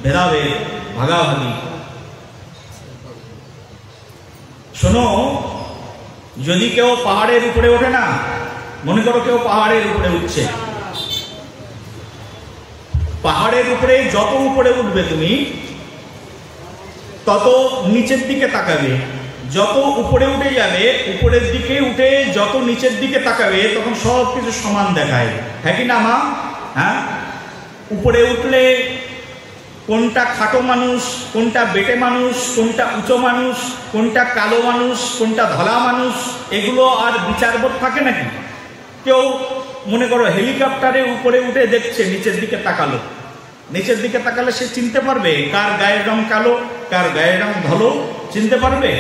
ভেদাভেদ, ভাগাভাগি। শোনো, যদি কেউ পাহাড়ের উপরে ওঠে না, মনে করো কেউ পাহাড়ের উপরে উঠছে, পাহাড়ের উপরে যত উপরে উঠবে তুমি, তত নিচের দিকে তাকাবে। যত উপরে উঠে যাবে, উপরের দিকে উঠে যত নিচের দিকে তাকাবে, তখন সব কিছু সমান দেখায়। হ্যাঁ কি না মা? হ্যাঁ, উপরে উঠলে কোনটা খাটো মানুষ, কোনটা বেটে মানুষ, কোনটা উঁচু মানুষ, কোনটা কালো মানুষ, কোনটা ধলা মানুষ, এগুলো আর বিচারবোধ থাকে নাকি? কেউ মনে করো হেলিকপ্টারে উপরে উঠে দেখছে, নিচের দিকে তাকালো, নিচের দিকে তাকালে সে চিনতে পারবে কার গায়ের রং কালো, কার গায়ের রং ধলো? চিনতে পারবে?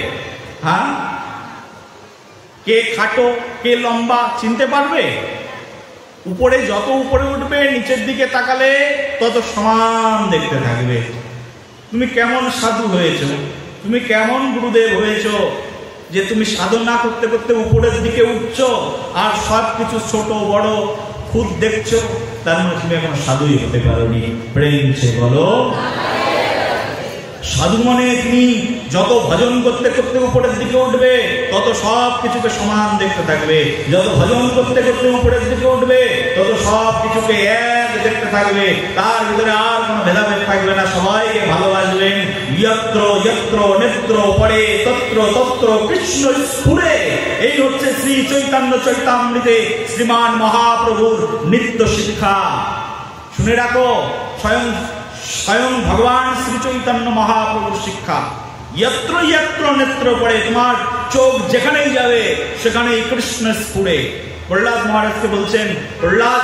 হ্যাঁ, কে খাটো কে লম্বা চিনতে পারবে? উপরে যত উপরে উঠবে, নিচের দিকে তাকালে তত সমান দেখতে থাকবে। তুমি কেমন সাধু হয়েছো, তুমি কেমন গুরুদেব হয়েছো যে তুমি সাধনা করতে করতে উপরের দিকে উঠছো আর সব কিছু ছোট বড় খুদ দেখছো? তার মানে তুমি এখন সাধুই হতে পারোনি। প্রেম সে বলো। সাধু মনে তিনি যত ভজন করতে করতে উপরের দিকে উঠবে তত সব কিছুকে সমান দেখতে থাকবে, যত ভজন করতে করতে উপরের দিকে উঠবে তত সব কিছুকে এক দেখতে থাকবে, তার ভিতরে আর কোনো ভেদাভেদ থাকবে না, সবাইকে ভালোবাসবেন। যত্র যত্র নেত্র পড়ে তত্র তত্র কৃষ্ণ স্ফুরে। এই হচ্ছে শ্রী চৈতন্য চৈতামৃতে শ্রীমান মহাপ্রভুর নিত্য শিক্ষা। শুনে রাখো, স্বয়ং স্বয়ং ভগবান শ্রী চৈতন্য মহাপ্রভুর শিক্ষা। যত্র যত্র নেত্র পড়ে, তোমার চোখ যেখানেই যাবে সেখানেই কৃষ্ণ স্ফুরে। প্রহ্লাদ মহারাজকে বলছেন, প্রহ্লাদ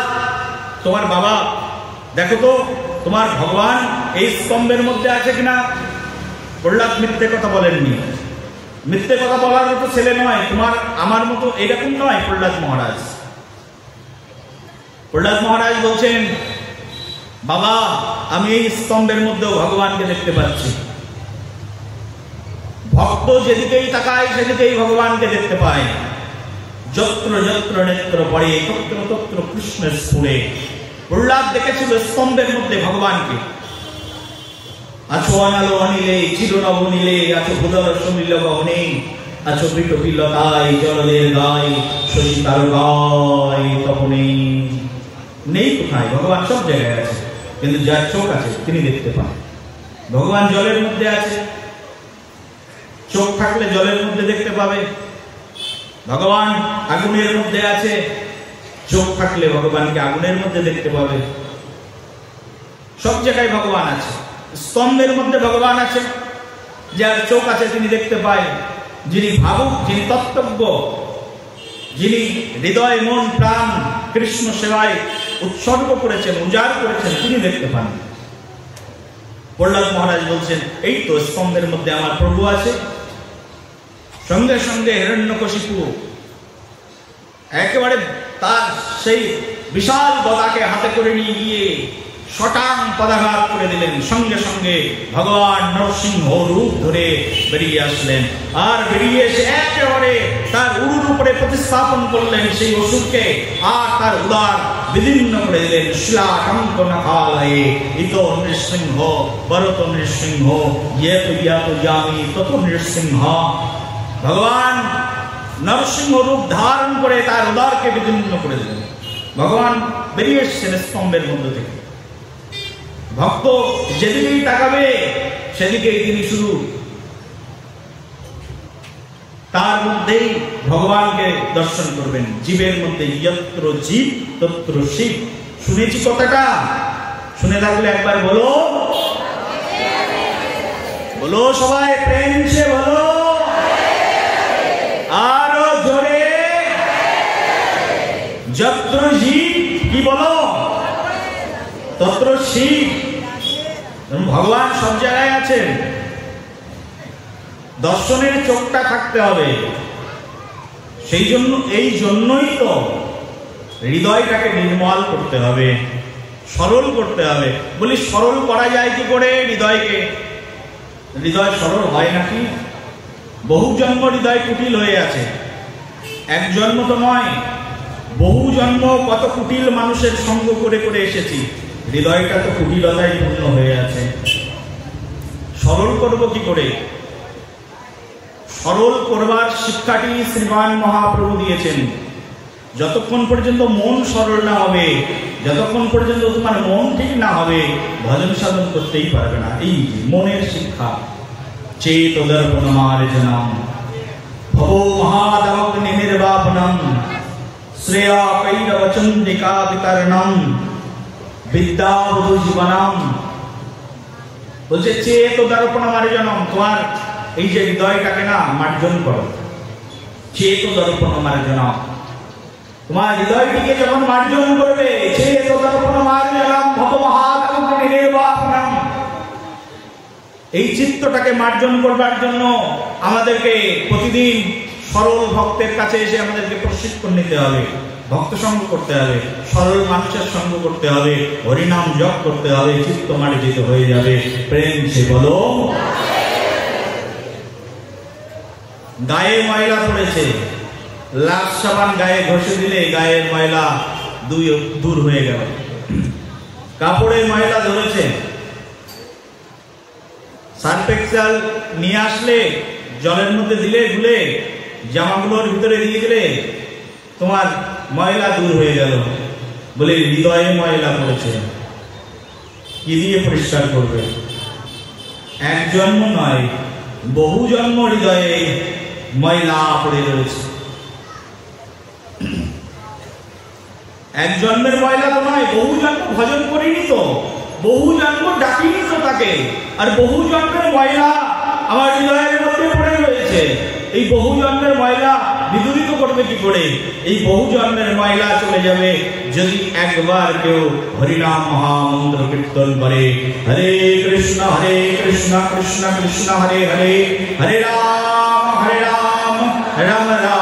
তোমার বাবা দেখো তো তোমার ভগবান এই স্তম্ভের মধ্যে আছে কিনা। প্রহ্লাদ মিথ্যে কথা বলেননি, মিথ্যে কথা বলার মতো ছেলে নয়, তোমার আমার মতো এরকম নয় প্রহ্লাদ মহারাজ। প্রহ্লাদ মহারাজ বলছেন, বাবা আমি এই স্তম্ভের মধ্যেও ভগবানকে দেখতে পাচ্ছি। ভক্ত যেদিকেই তাকায় সেদিকেই ভগবানকে দেখতে পায়। যত্র যত্র নেত্র পড়ে তত্র তত্র কৃষ্ণ স্ফুরে। প্রহ্লাদ দেখেছিল স্তম্ভের মধ্যে ভগবানকে। আছো অনালো অনিলে চিরনব নীলে, আছো ভূদর সমীল গহনে, আছো পিটপিলতায় জলদের গায়, শশী তারকায় তপনে। নেই কোথায়, ভগবান সব জায়গায় আছে, কিন্তু যার চোখ আছে তিনি দেখতে পান। ভগবান জলের মধ্যে আছে, চোখ থাকলে জলের মধ্যে দেখতে পাবে। ভগবান আগুনের মধ্যে আছে, চোখ থাকলে ভগবানকে আগুনের মধ্যে দেখতে পাবে। সব জায়গায় ভগবান আছে। স্তম্ভের মধ্যে ভগবান আছে, যার চোখ আছে তিনি দেখতে পায়। যিনি ভাবুক, যিনি তত্ত্বজ্ঞ, যিনি হৃদয় মন প্রাণ কৃষ্ণ সেবায় উৎসর্গ করেছেন, উজাড় করেছেন, তিনি দেখতে পান। প্রহ্লাদ মহারাজ বলছেন, এই তো স্তম্ভের মধ্যে আমার প্রভু আছে। সঙ্গে সঙ্গে হিরণ্যকশিপু একেবারে তার সেই বিশাল গদাকে হাতে করে নিয়ে গিয়ে শটাং পদাঘাত করে দিলেন। সঙ্গে সঙ্গে ভগবান নরসিংহ রূপ ধরে বেরিয়ে আসলেন, আর বেরিয়ে এসে একেবারে তার উরুর উপরে প্রতিস্থাপন করলেন সেই অসুরকে, আর তার উদার বিদীর্ণ করে দিলেন। শিলাটঙ্ক নখালয়ে ইত নৃসিংহ বরত নৃসিংহ ইয়েত ইয়াত ইয়ামি তত নৃসিংহ। ভগবান নরসিংহ রূপ ধারণ করে তার উদারকে বিদীর্ণ করে দিলেন। ভগবান বেরিয়ে এসেছেন স্তম্ভের মধ্য থেকে। ভক্ত যেদিকেই তাকাবে সেদিকেই তিনি শুধু তার মধ্যেই ভগবানকে দর্শন করবেন। জীবের মধ্যে যত্র জীব তত্র শিব। শুনেছি কথাটা? শুনে থাকলে একবার বলো, বলো সবাই প্রেম সে বলো, আরো জোরে। যত্র জীব কি বলো, তত্র শিব। ভগবান সব জায়গায় আছেন। দর্শনের চোখটা থাকতে হবে। সেই জন্য এই জন্যই তো হৃদয়টাকে নির্মল করতে হবে, সরল করতে হবে। বলি সরল করা যায় কি করে হৃদয়কে? হৃদয় সরল হয় নাকি? বহু জন্ম হৃদয় কুটিল হয়ে আছে, এক জন্ম তো নয়, বহু জন্ম কত কুটিল মানুষের সঙ্গ করে করে এসেছি। হৃদয়টা তো কুটিলতায় পূর্ণ হয়ে আছে। সরল করব কি করে? সরল করবার শিক্ষাটি শ্রীমান মহাপ্রভু দিয়েছেন। যতক্ষণ পর্যন্ত মন সরল না হবে, যতক্ষণ পর্যন্ত তোমার মন ঠিক না হবে, ভজন সাধন করতেই পারবে না। এই মনের শিক্ষা। চেত দর্পণমার্জনম ভবো মহাদমগ্নি নির্বাপনম শ্রেয়া কৈরবচন্দিকা বিতরণম বিদ্যাবধূ জীবনম। বলছে চেত দর্পণমার্জনম, তোমার এই যে হৃদয়টাকে না মার্জন করো। চেত দর্পণমার্জনম, তোমার হৃদয়টিকে যখন মার্জন করবে, চেত দর্পণমার্জনম ভবো মহাদমগ্নি নির্বাপনম। এই চিত্তটাকে মার্জন করবার জন্য আমাদেরকে প্রতিদিন সরল ভক্তের কাছে এসে আমাদেরকে প্রশিক্ষণ নিতে হবে। ভক্ত সঙ্গ করতে হবে, সরল মানুষের সঙ্গ করতে হবে, হরিনাম জপ করতে হবে, চিত্ত মার্জিত হয়ে যাবে। প্রেম সে বলো। গায়ে ময়লা পড়েছে, লাক্স সাবান গায়ে ঘষে দিলে গায়ের ময়লা দূর হয়ে গেল। কাপড়ে ময়লা ধরেছে, সার্ফ এক্সেল নিয়ে আসলে জলের মধ্যে দিলে গুলে জামাগুলোর ভিতরে দিয়ে দিলে তোমার ময়লা দূর হয়ে গেল। বলে হৃদয়ে ময়লা পড়েছে, কি দিয়ে পরিষ্কার করবে? এক জন্ম নয়, বহু জন্ম হৃদয়ে ময়লা পড়ে রয়েছে। এক জন্মের ময়লা তো নয়, বহু জন্ম ভজন করিনি তো, বহু জন্ম ডাকিনি তো তাকে, আর বহু জন্মের ময়লা আমার হৃদয়ের মধ্যে পড়ে রয়েছে। এই বহু জন্মের ময়লা বিদূরিত করবে কি করে? এই বহু জন্মের ময়লা চলে যাবে যদি একবার কেউ হরিনাম মহামন্ত্র কীর্তন করে। হরে কৃষ্ণ কৃষ্ণ কৃষ্ণ হরে হরে, হরে রাম রাম রাম